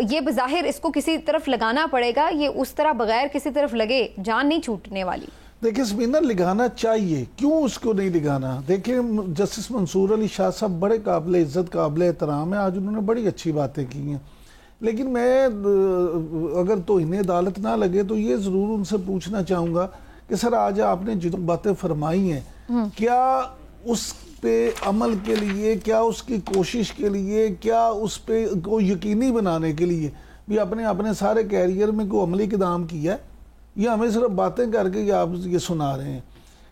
ये बज़ाहिर इसको किसी तरफ लगाना पड़ेगा, ये उस तरह बगैर किसी तरफ लगे जान नहीं छूटने वाली। देखिए समीना, लगाना चाहिए, क्यों उसको नहीं लगाना? देखिए जस्टिस मंसूर अली शाह साहब बड़े काबिल इज़्ज़त, काबिल एहतराम है, आज उन्होंने बड़ी अच्छी बातें की हैं। लेकिन मैं अगर तो इन्हें अदालत ना लगे तो ये ज़रूर उनसे पूछना चाहूँगा कि सर आज आपने जो बातें फरमाई हैं, क्या उस पे अमल के लिए, क्या उसकी कोशिश के लिए, क्या उस पे को यकीनी बनाने के लिए भी अपने अपने सारे कैरियर में कोई अमली इक़दाम किया है, या हमें सिर्फ बातें करके या आप ये सुना रहे हैं?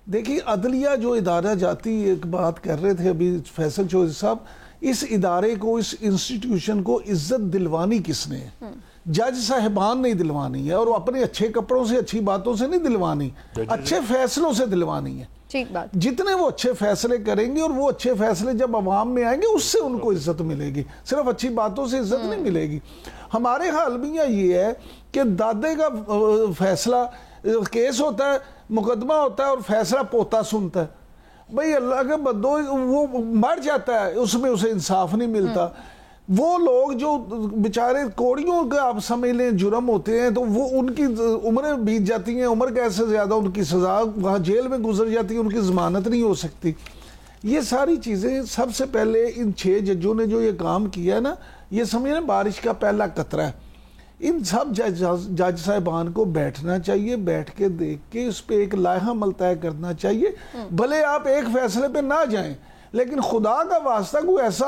देखिए अदलिया जो इदारा जाती, एक बात कर रहे थे अभी फैसल चौधरी साहब, इस इदारे को, इस इंस्टीट्यूशन को इज्जत दिलवानी किसने है? जज साहिबान नहीं दिलवानी है, और वो अपने अच्छे कपड़ों से, अच्छी बातों से नहीं दिलवानी, अच्छे फैसलों से दिलवानी है। ठीक बात। जितने वो अच्छे फैसले करेंगे और वो अच्छे फैसले जब अवाम में आएंगे उससे उनको इज्जत मिलेगी, सिर्फ अच्छी बातों से इज्जत नहीं मिलेगी। हमारे हाल में ये है कि दादे का फैसला, केस होता है, मुकदमा होता है और फैसला पोता सुनता है। भाई अल्लाह के बंदो, वो मर जाता है, उसमें उसे इंसाफ नहीं मिलता। वो लोग जो बेचारे कोड़ियों का आप समझ लें जुर्म होते हैं, तो वो उनकी उम्रें बीत जाती हैं, उम्र कैसे ज़्यादा उनकी सज़ा वहाँ जेल में गुजर जाती है, उनकी ज़मानत नहीं हो सकती। ये सारी चीज़ें, सबसे पहले इन 6 जजों ने जो ये काम किया है ना, ये समझे ना बारिश का पहला कतरा है। इन सब जज साहिबान को बैठना चाहिए, बैठ के देख के उस पर एक लायहा अमल तय करना चाहिए। भले आप एक फैसले पे ना जाएं, लेकिन खुदा का वास्ता कोई ऐसा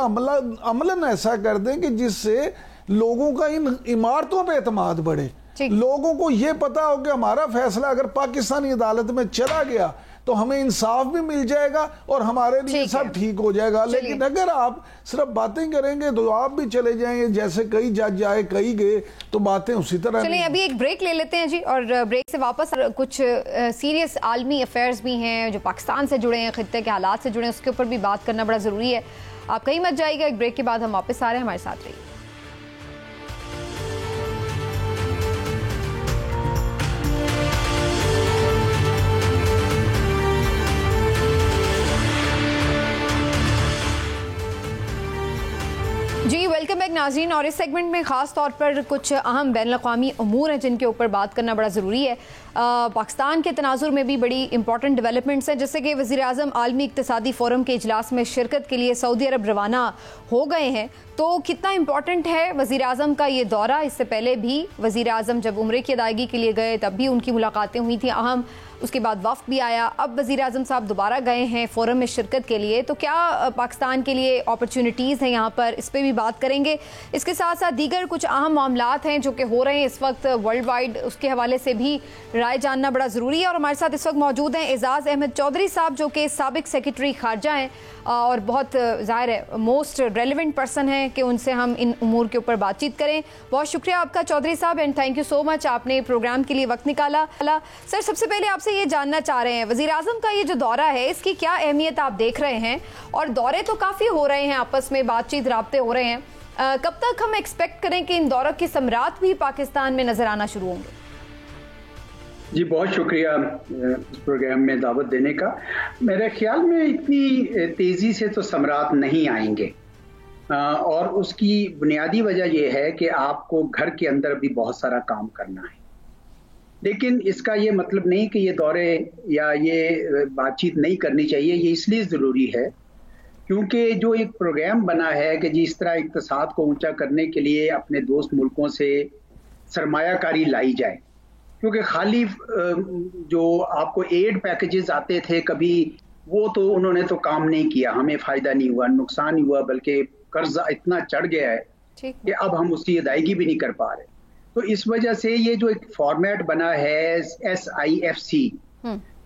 अमलन ऐसा कर दें कि जिससे लोगों का इन इमारतों पे एतमाद बढ़े, लोगों को ये पता हो कि हमारा फैसला अगर पाकिस्तानी अदालत में चला गया तो हमें इंसाफ भी मिल जाएगा और हमारे लिए सब ठीक हो जाएगा। लेकिन अगर आप सिर्फ बातें करेंगे तो आप भी चले जाएंगे, जैसे कई जज आए कई गए, तो बातें उसी तरह। चलिए अभी एक ब्रेक ले लेते हैं जी, और ब्रेक से वापस कुछ सीरियस आलमी अफेयर्स भी हैं जो पाकिस्तान से जुड़े हैं, खित्ते के हालात से जुड़े हैं, उसके ऊपर भी बात करना बड़ा ज़रूरी है। आप कहीं मत जाइएगा, एक ब्रेक के बाद हम वापस आ रहे हैं, हमारे साथ रहिए। जी वेलकम बैक नाज़रीन, और इस सेगमेंट में ख़ास तौर पर कुछ अहम बैनुल-अक़वामी अमूर हैं जिनके ऊपर बात करना बड़ा ज़रूरी है। पाकिस्तान के तनाजुर में भी बड़ी इंपॉर्टेंट डेवलपमेंट्स हैं, जैसे कि वज़ीर-ए-आज़म आलमी इक़्तिसादी फ़ोरम के इजलास में शिरकत के लिए सऊदी अरब रवाना हो गए हैं। तो कितना इंपॉर्टेंट है वज़ीर-ए-आज़म का ये दौरा? इससे पहले भी वज़ीर-ए-आज़म जब उम्रे की अदायगी के लिए गए तब भी उनकी मुलाकातें हुई थी अहम, उसके बाद वफ़द भी आया, अब वज़ीर-ए-आज़म साहब दोबारा गए हैं फ़ोरम में शिरकत के लिए। तो क्या पाकिस्तान के लिए अपॉर्चुनिटीज़ हैं यहाँ पर, इस पर भी बात करेंगे। इसके साथ साथ दीगर कुछ अहम मामलात हैं जो कि हो रहे हैं इस वक्त वर्ल्ड वाइड, उसके हवाले से भी राय जानना बड़ा ज़रूरी है। और हमारे साथ इस वक्त मौजूद हैं एजाज़ अहमद चौधरी साहब, जो कि साबिक सेक्रेटरी खारजा हैं और बहुत ज़ाहिर है मोस्ट रेलिवेंट पर्सन हैं कि उनसे हम इन उमूर के ऊपर बातचीत करें। बहुत शुक्रिया आपका चौधरी साहब, and thank you so much, आपने प्रोग्राम के लिए वक्त निकाला। सर, सबसे पहले आपसे ये जानना चाह रहे हैं, वज़ीर-ए-आज़म का ये जो दौरा है इसकी क्या अहमियत आप देख रहे हैं? और दौरे तो काफ़ी हो रहे हैं, आपस में बातचीत राब्ते हो रहे हैं, कब तक हम एक्सपेक्ट करें कि इन दौरों की समरात भी पाकिस्तान में नजर आना शुरू होंगे? जी बहुत शुक्रिया इस प्रोग्राम में दावत देने का। मेरे ख्याल में इतनी तेज़ी से तो समरात नहीं आएंगे, और उसकी बुनियादी वजह यह है कि आपको घर के अंदर भी बहुत सारा काम करना है। लेकिन इसका ये मतलब नहीं कि ये दौरे या ये बातचीत नहीं करनी चाहिए। ये इसलिए ज़रूरी है क्योंकि जो एक प्रोग्राम बना है कि जिस तरह इक़्तिसाद को ऊंचा करने के लिए अपने दोस्त मुल्कों से सरमायाकारी लाई जाए, क्योंकि खाली जो आपको एड पैकेजेस आते थे कभी, वो तो उन्होंने तो काम नहीं किया, हमें फ़ायदा नहीं हुआ, नुकसान ही हुआ, बल्कि कर्जा इतना चढ़ गया है कि अब हम उसकी अदायगी भी नहीं कर पा रहे। तो इस वजह से ये जो एक फॉर्मेट बना है SIFC,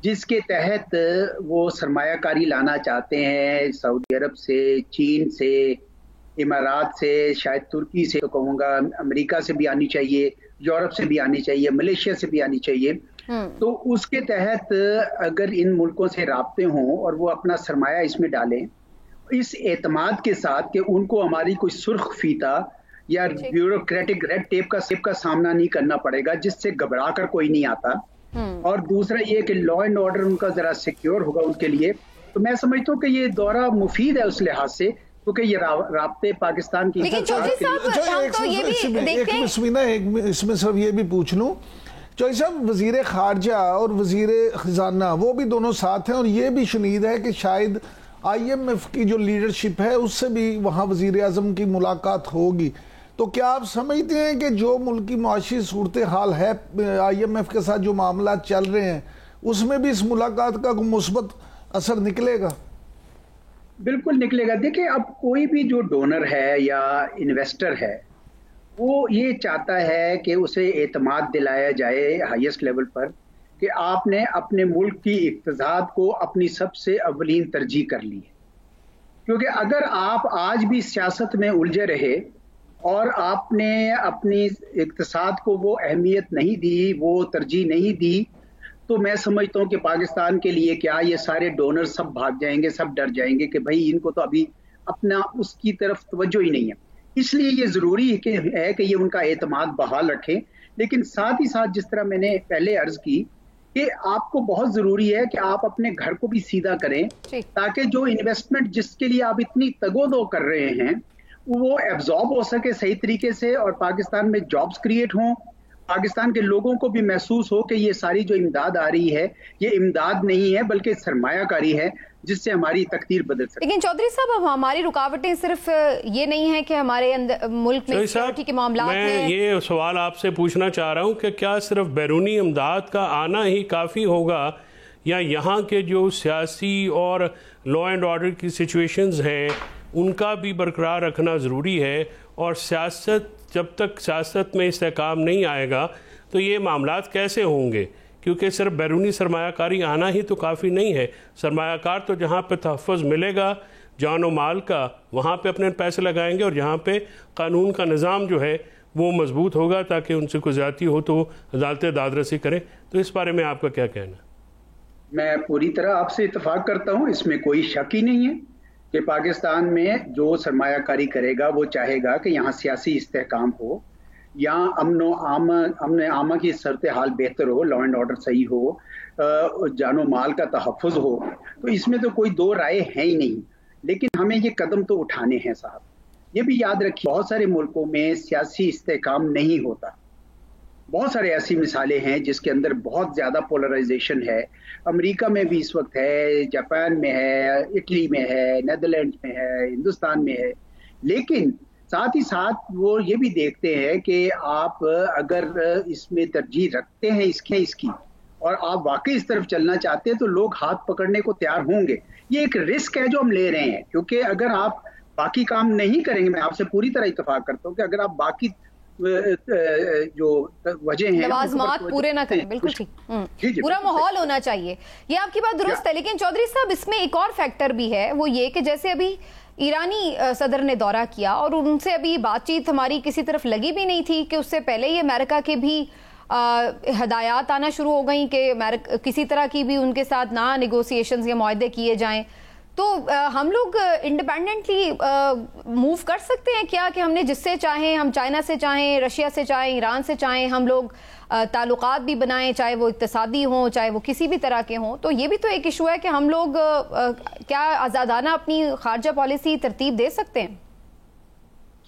जिसके तहत वो सरमायाकारी लाना चाहते हैं सऊदी अरब से, चीन से, इमारात से, शायद तुर्की से, तो कहूँगा अमेरिका से भी आनी चाहिए, यूरोप से भी आनी चाहिए, मलेशिया से भी आनी चाहिए। तो उसके तहत अगर इन मुल्कों से राब्ते हों और वो अपना सरमाया इसमें डालें, इस एतमाद के साथ कि उनको हमारी कोई सुर्ख फीता या ब्यूरोक्रेटिक रेड टेप का सामना नहीं करना पड़ेगा, जिससे घबरा कर कोई नहीं आता। और दूसरा ये कि लॉ एंड ऑर्डर उनका जरा सिक्योर होगा उनके लिए। तो मैं समझता हूँ कि ये दौरा मुफीद है उस लिहाज से, क्योंकि ये राब्ते पाकिस्तान की इसमें सिर्फ ये भी पूछ लूँ, चौधरी साहब, वजीर खारजा और वजीर खजाना वो भी दोनों साथ हैं, और ये भी शुनीद है कि शायद IMF की जो लीडरशिप है उससे भी वहाँ वजीर आज़म की मुलाकात होगी। तो क्या आप समझते हैं कि जो मुल्क की मुआशी सूरत हाल है, IMF के साथ जो मामला चल रहे हैं, उसमें भी इस मुलाकात का मुस्बत असर निकलेगा? बिल्कुल निकलेगा। देखिए, अब कोई भी जो डोनर है या इन्वेस्टर है, वो ये चाहता है कि उसे एतमाद दिलाया जाए हाईएस्ट लेवल पर कि आपने अपने मुल्क की इक़्तिसाद को अपनी सबसे अवलीन तरजीह कर ली है। क्योंकि अगर आप आज भी सियासत में उलझे रहे और आपने अपनी इक़्तिसाद को वो अहमियत नहीं दी, वो तरजीह नहीं दी, तो मैं समझता हूँ कि पाकिस्तान के लिए क्या, ये सारे डोनर सब भाग जाएंगे, सब डर जाएंगे कि भाई इनको तो अभी अपना उसकी तरफ तवज्जो ही नहीं है। इसलिए ये ज़रूरी है कि ये उनका एतमाद बहाल रखें। लेकिन साथ ही साथ, जिस तरह मैंने पहले अर्ज की, कि आपको बहुत ज़रूरी है कि आप अपने घर को भी सीधा करें, ताकि जो इन्वेस्टमेंट जिसके लिए आप इतनी तगोदो कर रहे हैं वो एब्जॉर्ब हो सके सही तरीके से, और पाकिस्तान में जॉब्स क्रिएट हों पाकिस्तान के लोगों को भी महसूस हो कि ये सारी जो इमदाद आ रही है ये इमदाद नहीं है बल्कि सरमायाकारी है जिससे हमारी तकदीर बदल सकती है। लेकिन चौधरी साहब, अब हमारी रुकावटें सिर्फ ये नहीं है कि हमारे अंदर मुल्क में सिक्योरिटी के मामला मैं हैं। ये सवाल आपसे पूछना चाह रहा हूँ कि क्या सिर्फ बैरूनी इमदाद का आना ही काफ़ी होगा या यहाँ के जो सियासी और लॉ एंड ऑर्डर की सिचुएशंस हैं उनका भी बरकरार रखना ज़रूरी है? और सियासत, जब तक सियासत में इस्तेहकाम नहीं आएगा तो ये मामलात कैसे होंगे? क्योंकि सिर्फ बैरूनी सरमायाकारी आना ही तो काफ़ी नहीं है। सरमायाकार तो जहाँ पे तहफ़्फ़ुज़ मिलेगा जान व माल का, वहाँ पे अपने पैसे लगाएंगे, और जहाँ पे कानून का निज़ाम जो है वो मजबूत होगा ताकि उनसे कोई ज़्यादती हो तो अदालतें दादरसी करें। तो इस बारे में आपका क्या कहना? मैं पूरी तरह आपसे इत्तेफाक करता हूँ, इसमें कोई शक ही नहीं है कि पाकिस्तान में जो सरमायाकारी करेगा वो चाहेगा कि यहाँ सियासी इस्तेहकाम हो, यहाँ अमन आमा की सूरत हाल बेहतर हो, लॉ एंड ऑर्डर सही हो, जानो माल का तहफ़्फ़ुज़ हो। तो इसमें तो कोई दो राय है ही नहीं। लेकिन हमें ये कदम तो उठाने हैं साहब। ये भी याद रखिए, बहुत सारे मुल्कों में सियासी इस्तेहकाम नहीं होता। बहुत सारे ऐसी मिसालें हैं जिसके अंदर बहुत ज़्यादा पोलराइजेशन है। अमेरिका में भी इस वक्त है, जापान में है, इटली में है, नीदरलैंड में है, हिंदुस्तान में है। लेकिन साथ ही साथ वो ये भी देखते हैं कि आप अगर इसमें तरजीह रखते हैं इसकी और आप वाकई इस तरफ चलना चाहते हैं तो लोग हाथ पकड़ने को तैयार होंगे। ये एक रिस्क है जो हम ले रहे हैं, क्योंकि अगर आप बाकी काम नहीं करेंगे, मैं आपसे पूरी तरह इत्तेफाक करता हूँ कि अगर आप बाकी जो वजह है लवाज़मात पूरे ना करें, बिल्कुल ठीक, पूरा माहौल होना चाहिए, ये आपकी बात दुरुस्त है। लेकिन चौधरी साहब, इसमें एक और फैक्टर भी है, वो ये कि जैसे अभी ईरानी सदर ने दौरा किया और उनसे अभी बातचीत हमारी किसी तरफ लगी भी नहीं थी कि उससे पहले ही अमेरिका के भी हदायत आना शुरू हो गई कि किसी तरह की भी उनके साथ ना नेगोशिएशंस या मुआहदे किए जाएं। तो हम लोग इंडिपेंडेंटली मूव कर सकते हैं क्या कि हमने जिससे चाहें, हम चाइना से चाहें, रशिया से चाहें, ईरान से चाहें, हम लोग ताल्लुकात भी बनाएं, चाहे वो इक्तिसादी हों, चाहे वो किसी भी तरह के हों? तो ये भी तो एक इशू है कि हम लोग क्या आज़ादाना अपनी खारजा पॉलिसी तरतीब दे सकते हैं?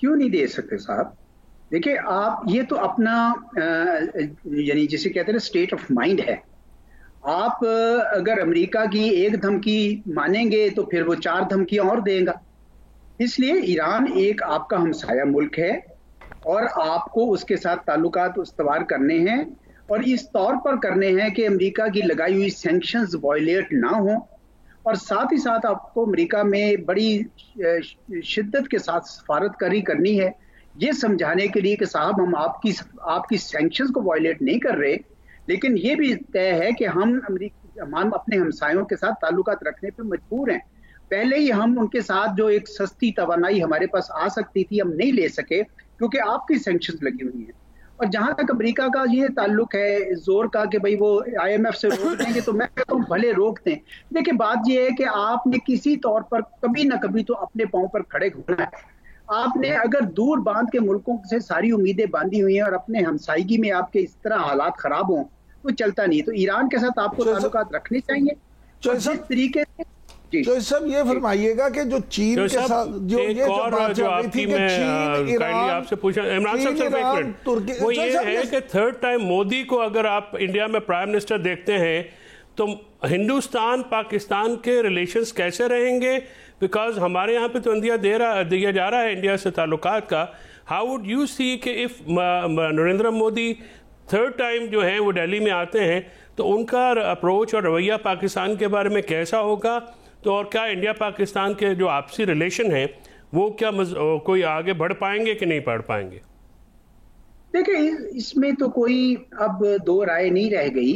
क्यों नहीं दे सकते साहब? देखिए, आप ये तो अपना यानी जिसे कहते हैं स्टेट ऑफ माइंड है। आप अगर अमेरिका की एक धमकी मानेंगे तो फिर वो 4 धमकियां और देगा। इसलिए ईरान एक आपका हमसाया मुल्क है और आपको उसके साथ ताल्लुकात उस्तवार करने हैं और इस तौर पर करने हैं कि अमेरिका की लगाई हुई सैंक्शंस वायलेट ना हो, और साथ ही साथ आपको अमेरिका में बड़ी शिद्दत के साथ सफारतकारी करनी है, ये समझाने के लिए कि साहब हम आपकी सैंक्शंस को वायलेट नहीं कर रहे, लेकिन ये भी तय है कि हम अपने हमसायों के साथ ताल्लुकात रखने पे मजबूर हैं। पहले ही हम उनके साथ जो एक सस्ती तवानाई हमारे पास आ सकती थी हम नहीं ले सके क्योंकि आपकी सैंक्शंस लगी हुई हैं। और जहां तक अमेरिका का ये ताल्लुक है जोर का कि भाई वो IMF से रोक देंगे, तो मैं कहता हूँ भले रोक दें। देखिए, बात ये है कि आपने किसी तौर पर कभी ना कभी तो अपने पांव पर खड़े होना है। आपने अगर दूर बांध के मुल्कों से सारी उम्मीदें बांधी हुई हैं और अपने हमसायगी में आपके इस तरह हालात खराब हों तो चलता नहीं। तो ईरान के साथ आपको ताल्लुकात रखने चाहिए। जिस तरीके से तो सब ये फरमाइएगा कि जो चीन के साथ जो ये जो आपकी मैं काइंडली आपसे पूछा इमरान साहब सिर्फ एक मिनट, वो ये है कि थर्ड टाइम मोदी को अगर आप इंडिया में प्राइम मिनिस्टर देखते हैं तो हिंदुस्तान पाकिस्तान के रिलेशंस कैसे रहेंगे? बिकॉज हमारे यहाँ पे तो दिया जा रहा है इंडिया से ताल्लुकात का। हाउ वुड यू सी कि if Narendra Modi third time जो है वो दिल्ली में आते हैं तो उनका अप्रोच और रवैया पाकिस्तान के बारे में कैसा होगा? तो और क्या इंडिया पाकिस्तान के जो आपसी रिलेशन है वो क्या कोई आगे बढ़ पाएंगे कि नहीं बढ़ पाएंगे? देखिए, इसमें तो कोई अब दो राय नहीं रह गई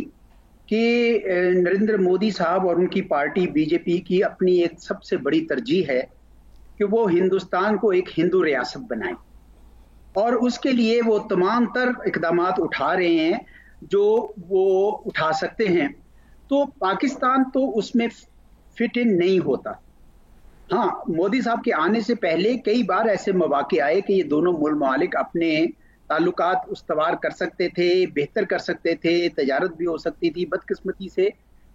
कि नरेंद्र मोदी साहब और उनकी पार्टी बीजेपी की अपनी एक सबसे बड़ी तरजीह है कि वो हिंदुस्तान को एक हिंदू रियासत बनाए, और उसके लिए वो तमाम तर इकदामात उठा रहे हैं जो वो उठा सकते हैं। तो पाकिस्तान तो उसमें फिट इन नहीं होता। हाँ, मोदी साहब के आने से पहले कई बार ऐसे मौके आए कि ये दोनों मुल्क अपने ताल्लुकात उस्तवार कर सकते थे, बेहतर कर सकते थे, तजारत भी हो सकती थी। बदकिस्मती से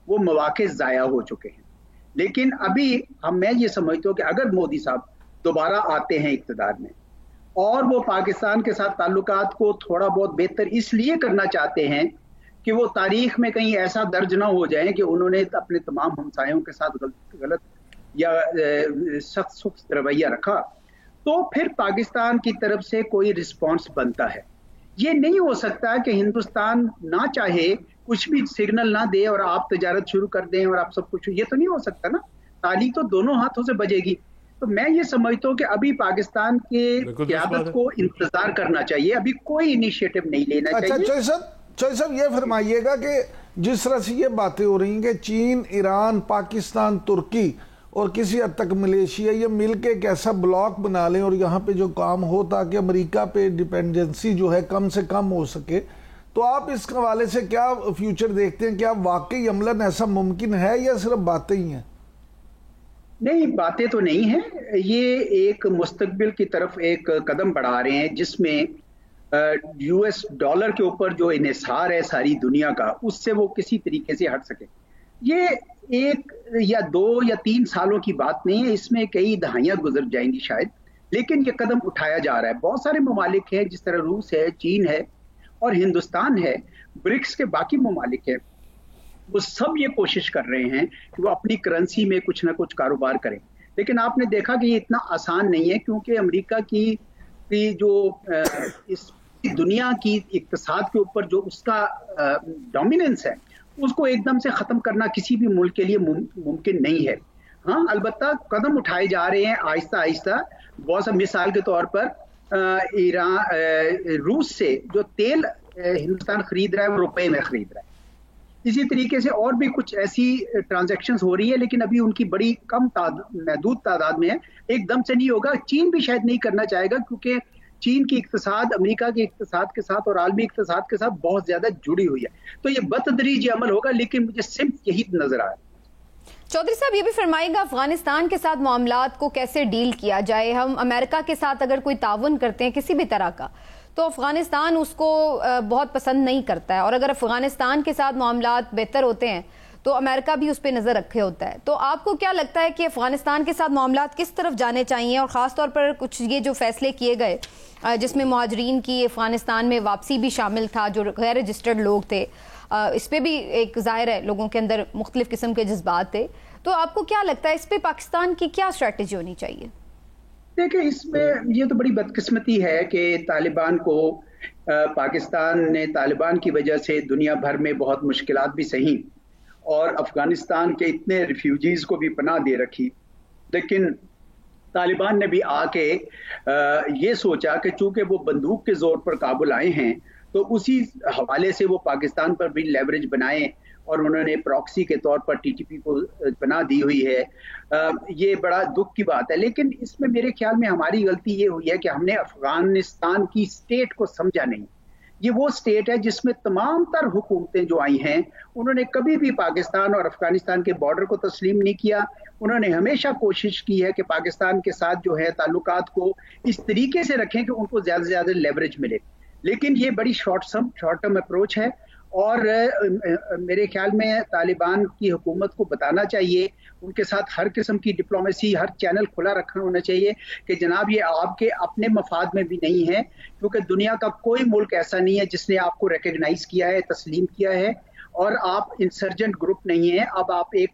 वो मौके ज़ाया हो चुके हैं। लेकिन अभी मैं ये समझता हूँ कि अगर मोदी साहब दोबारा आते हैं इक़्तिदार में और वो पाकिस्तान के साथ ताल्लुकात को थोड़ा बहुत बेहतर इसलिए करना चाहते हैं कि वो तारीख में कहीं ऐसा दर्ज ना हो जाए कि उन्होंने अपने तमाम हमसायों के साथ गलत या सख्त रवैया रखा, तो फिर पाकिस्तान की तरफ से कोई रिस्पॉन्स बनता है। ये नहीं हो सकता कि हिंदुस्तान ना चाहे, कुछ भी सिग्नल ना दे और आप तजारत शुरू कर दें और आप सब कुछ, ये तो नहीं हो सकता ना। ताली तो दोनों हाथों से बजेगी। तो मैं ये समझता हूँ कि अभी पाकिस्तान के क़यादत को इंतजार करना चाहिए, अभी कोई इनिशिएटिव नहीं लेना चाहिए। चौधरी साहब ये फरमाइएगा कि जिस तरह से ये बातें हो रही हैं कि चीन, ईरान, पाकिस्तान, तुर्की और किसी हद तक मलेशिया ये मिलके एक ऐसा ब्लॉक बना लें और यहाँ पे जो काम हो ताकि अमेरिका पे डिपेंडेंसी जो है कम से कम हो सके, तो आप इस हवाले से क्या फ्यूचर देखते हैं? क्या वाकई अमलन ऐसा मुमकिन है या सिर्फ बातें ही हैं? नहीं, बातें तो नहीं है। ये एक मुस्तकबिल की तरफ एक कदम बढ़ा रहे हैं जिसमें US डॉलर के ऊपर जो इन्हिसार है सारी दुनिया का, उससे वो किसी तरीके से हट सके। ये 1 या 2 या 3 सालों की बात नहीं है, इसमें कई दहाइयां गुजर जाएंगी शायद, लेकिन ये कदम उठाया जा रहा है। बहुत सारे ममालिक हैं, जिस तरह रूस है, चीन है और हिंदुस्तान है, ब्रिक्स के बाकी ममालिक है, वो सब ये कोशिश कर रहे हैं कि वो अपनी करेंसी में कुछ ना कुछ कारोबार करें। लेकिन आपने देखा कि ये इतना आसान नहीं है, क्योंकि अमेरिका की जो इस दुनिया की इक्तिसाद के ऊपर जो उसका डोमिनेंस है, उसको एकदम से ख़त्म करना किसी भी मुल्क के लिए मुमकिन नहीं है। हाँ, अलबत्ता कदम उठाए जा रहे हैं आहिस्ता आहिस्ता। बहुत सा मिसाल के तौर पर ईरान, रूस से जो तेल हिंदुस्तान खरीद रहा है वो रुपए में खरीद रहा है। इसी तरीके से और भी कुछ ऐसी ट्रांजैक्शंस हो रही है, लेकिन अभी उनकी बड़ी कम महदूद तादाद में है, एकदम से नहीं होगा। चीन भी शायद नहीं करना चाहेगा, क्योंकि चीन की इक्तिसाद अमेरिका के इक्तिसाद के साथ और आलमी इक्तिसाद के साथ बहुत ज्यादा जुड़ी हुई है। तो ये बतदरीज अमल होगा, लेकिन मुझे सिर्फ यही नजर आ रहा है। चौधरी साहब ये भी फरमाइएगा, अफगानिस्तान के साथ मामलात को कैसे डील किया जाए? हम अमेरिका के साथ अगर कोई ताउन करते हैं किसी भी तरह का, तो अफगानिस्तान उसको बहुत पसंद नहीं करता है, और अगर अफगानिस्तान के साथ मामलात बेहतर होते हैं तो अमेरिका भी उस पर नज़र रखे होता है। तो आपको क्या लगता है कि अफगानिस्तान के साथ मामलात किस तरफ जाने चाहिए? और ख़ास तौर पर कुछ ये जो फैसले किए गए जिसमें मुहाजिरीन की अफगानिस्तान में वापसी भी शामिल था, जो गैर रजिस्टर्ड लोग थे, इस पर भी एक ज़ाहिर है लोगों के अंदर मुख्तलिफ किस्म के जज्बात थे। तो आपको क्या लगता है इस पर पाकिस्तान की क्या स्ट्रेटजी होनी चाहिए? देखिए, इसमें ये तो बड़ी बदकिस्मती है कि तालिबान को पाकिस्तान ने तालिबान की वजह से दुनिया भर में बहुत मुश्किलात भी सही और अफगानिस्तान के इतने रिफ्यूजीज को भी पनाह दे रखी। लेकिन तालिबान ने भी आके ये सोचा कि चूंकि वो बंदूक के जोर पर काबुल आए हैं, तो उसी हवाले से वो पाकिस्तान पर भी लेवरेज बनाए और उन्होंने प्रॉक्सी के तौर पर TTP को पनाह दी हुई है। ये बड़ा दुख की बात है। लेकिन इसमें मेरे ख्याल में हमारी गलती ये हुई है कि हमने अफगानिस्तान की स्टेट को समझा नहीं। ये वो स्टेट है जिसमें तमाम तर हुकूमतें जो आई हैं, उन्होंने कभी भी पाकिस्तान और अफगानिस्तान के बॉर्डर को तस्लीम नहीं किया। उन्होंने हमेशा कोशिश की है कि पाकिस्तान के साथ जो है ताल्लुकात को इस तरीके से रखें कि उनको ज़्यादा से ज़्यादा लेवरेज मिले। लेकिन ये बड़ी शॉर्ट टर्म अप्रोच है और मेरे ख्याल में तालिबान की हुकूमत को बताना चाहिए, उनके साथ हर किस्म की डिप्लोमेसी, हर चैनल खुला रखना होना चाहिए कि जनाब ये आपके अपने मफाद में भी नहीं है, क्योंकि दुनिया का कोई मुल्क ऐसा नहीं है जिसने आपको रिकग्नाइज किया है, तस्लीम किया है और आप इंसर्जेंट ग्रुप नहीं है। अब आप एक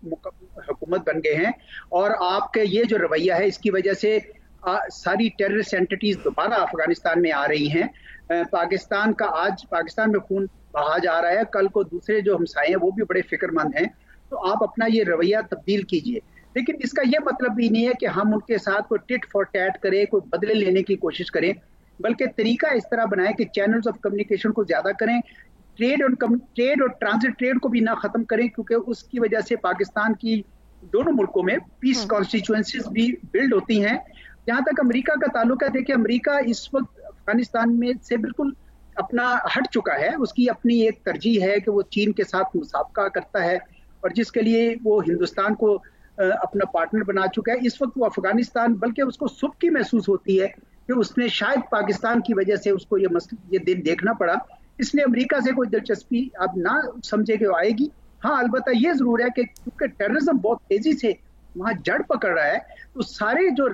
हुकूमत बन गए हैं और आपके ये जो रवैया है इसकी वजह से सारी टेररिस्ट एंटिटीज दोबारा अफगानिस्तान में आ रही हैं। पाकिस्तान का आज पाकिस्तान में खून बहा जा रहा है, कल को दूसरे जो हमसाए हैं वो भी बड़े फिक्रमंद हैं। तो आप अपना ये रवैया तब्दील कीजिए। लेकिन इसका यह मतलब भी नहीं है कि हम उनके साथ कोई टिट फॉर टैट करें, कोई बदले लेने की कोशिश करें, बल्कि तरीका इस तरह बनाए कि चैनल्स ऑफ कम्युनिकेशन को ज्यादा करें, ट्रेड और ट्रांजिट ट्रेड को भी ना खत्म करें, क्योंकि उसकी वजह से पाकिस्तान की दोनों मुल्कों में पीस कॉन्स्टिट्यूएंसीज भी बिल्ड होती हैं। जहां तक अमेरिका का ताल्लुक है, देखिए अमेरिका इस वक्त अफगानिस्तान में से बिल्कुल अपना हट चुका है। उसकी अपनी एक तरजीह है कि वो चीन के साथ मुसाबका करता है और जिसके लिए वो हिंदुस्तान को अपना पार्टनर बना चुका है। इस वक्त वो अफगानिस्तान, बल्कि उसको सुबकी महसूस होती है कि उसने शायद पाकिस्तान की वजह से उसको ये दिन देखना पड़ा, इसलिए अमेरिका से कोई दिलचस्पी अब ना समझे कि आएगी। हाँ, अलबत्ता ये जरूर है कि क्योंकि टेररिज्म बहुत तेजी से वहाँ जड़ पकड़ रहा है, तो सारे जो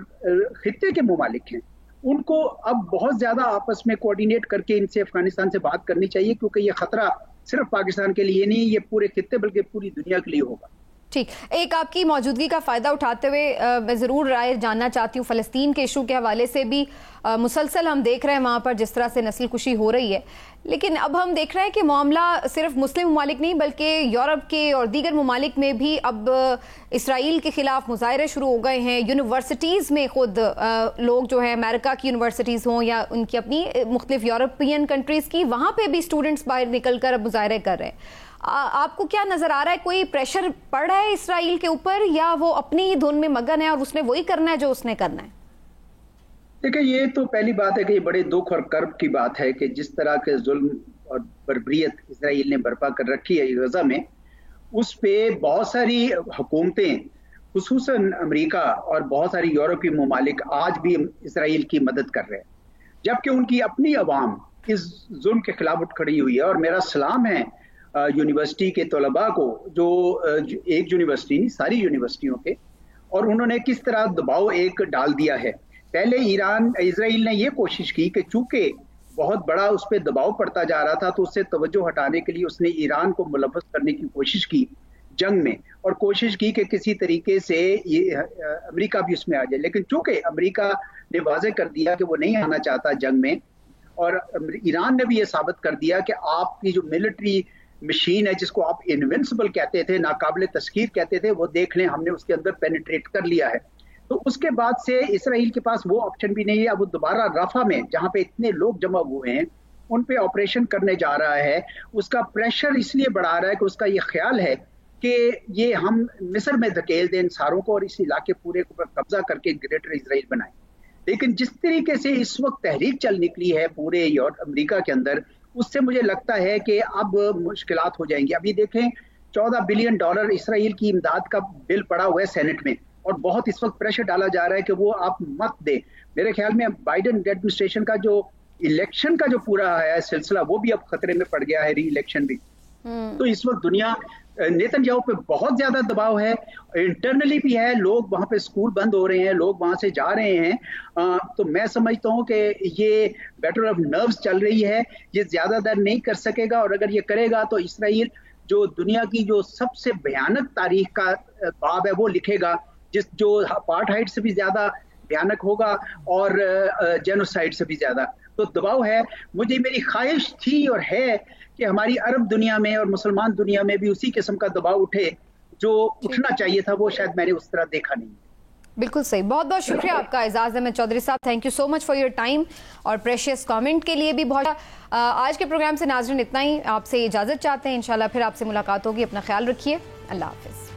खित्ते के ममालिक हैं उनको अब बहुत ज्यादा आपस में कोऑर्डिनेट करके इनसे अफगानिस्तान से बात करनी चाहिए, क्योंकि ये खतरा सिर्फ पाकिस्तान के लिए नहीं, ये पूरे खित्ते बल्कि पूरी दुनिया के लिए होगा। ठीक, एक आपकी मौजूदगी का फ़ायदा उठाते हुए मैं ज़रूर राय जानना चाहती हूँ। फ़लस्तीन के इशू के हवाले से भी मुसलसल हम देख रहे हैं वहाँ पर जिस तरह से नस्ल कुशी हो रही है, लेकिन अब हम देख रहे हैं कि मामला सिर्फ मुस्लिम ममालिक नहीं बल्कि यूरोप के और दीगर ममालिक में भी अब इसराइल के ख़िलाफ़ मुजाहरे शुरू हो गए हैं। यूनिवर्सिटीज़ में ख़ुद लोग जो है अमेरिका की यूनिवर्सिटीज़ हों या उनकी अपनी मुख्तलिफ यूरोपियन कंट्रीज़ की, वहाँ पर भी स्टूडेंट्स बाहर निकल कर अब मुजाहरे कर रहे हैं। आपको क्या नजर आ रहा है, कोई प्रेशर पड़ रहा है इसराइल के ऊपर या वो अपनी ही धुन में मगन है और उसने वही करना है जो उसने करना है? देखिए, ये तो पहली बात है कि ये बड़े दुख और कर्ब की बात है कि जिस तरह के जुल्म और बर्बरियत इसराइल ने बर्पा कर रखी है गजा में, उस पे बहुत सारी हुकूमतें खुसूसन अमेरिका और बहुत सारी यूरोपीय ममालिक आज भी इसराइल की मदद कर रहे हैं, जबकि उनकी अपनी अवाम इस जुल्म के खिलाफ उठ खड़ी हुई है। और मेरा सलाम है यूनिवर्सिटी के तलबा को, जो एक यूनिवर्सिटी नहीं सारी यूनिवर्सिटियों के, और उन्होंने किस तरह दबाव एक डाल दिया है। पहले इसराइल ने ये कोशिश की कि चूंकि बहुत बड़ा उस पर दबाव पड़ता जा रहा था तो उससे तवज्जो हटाने के लिए उसने ईरान को मुलव्वस करने की कोशिश की जंग में, और कोशिश की कि किसी तरीके से ये अमेरिका भी उसमें आ जाए। लेकिन चूंकि अमेरिका ने वाज़ेह कर दिया कि वो नहीं आना चाहता जंग में, और ईरान ने भी ये साबित कर दिया कि आपकी जो मिलिट्री मशीन है, जिसको आप इनविंसिबल कहते थे, नाकाबिले तस्कीर कहते थे, वो देख लें हमने उसके अंदर पेनिट्रेट कर लिया है। तो उसके बाद से इसराइल के पास वो ऑप्शन भी नहीं है। अब वो दोबारा राफा में, जहां पे इतने लोग जमा हुए हैं, उन पे ऑपरेशन करने जा रहा है। उसका प्रेशर इसलिए बढ़ा रहा है कि उसका ये ख्याल है कि ये हम मिस्र में धकेल दें सारों को और इस इलाके पूरे के ऊपर कब्जा करके ग्रेटर इसराइल बनाएं। लेकिन जिस तरीके से इस वक्त तहरीक चल निकली है पूरे अमेरिका के अंदर, उससे मुझे लगता है कि अब मुश्किलात हो जाएंगी। अभी देखें, $14 बिलियन इसराइल की इमदाद का बिल पड़ा हुआ है सेनेट में, और बहुत इस वक्त प्रेशर डाला जा रहा है कि वो आप मत दे। मेरे ख्याल में बाइडेन एडमिनिस्ट्रेशन का जो इलेक्शन का जो पूरा है सिलसिला, वो भी अब खतरे में पड़ गया है, री इलेक्शन भी। तो इस वक्त दुनिया नेतन्याहू पे बहुत ज्यादा दबाव है, इंटरनली भी है। लोग वहां पे स्कूल बंद हो रहे हैं, लोग वहां से जा रहे हैं। तो मैं समझता हूं कि ये बैटल ऑफ नर्व्स चल रही है, ये ज्यादा देर नहीं कर सकेगा, और अगर ये करेगा तो इसराइल जो दुनिया की जो सबसे भयानक तारीख का बाब है वो लिखेगा, जो अपार्टहाइड से भी ज्यादा भयानक होगा और जेनोसाइड से भी ज्यादा। तो दबाव है। मेरी ख्वाहिश थी और है कि हमारी अरब दुनिया में और मुसलमान दुनिया में भी उसी किस्म का दबाव उठे जो उठना चाहिए था, वो शायद मैंने उस तरह देखा नहीं। बिल्कुल सही। बहुत बहुत शुक्रिया आपका एजाज अहमद चौधरी साहब, thank you so much for your time और प्रेशियस कमेंट के लिए भी बहुत। आज के प्रोग्राम से नाज़रीन इतना ही, आपसे इजाज़त चाहते हैं। इंशाल्लाह फिर आपसे मुलाकात होगी। अपना ख्याल रखिए। अल्लाह हाफिज़।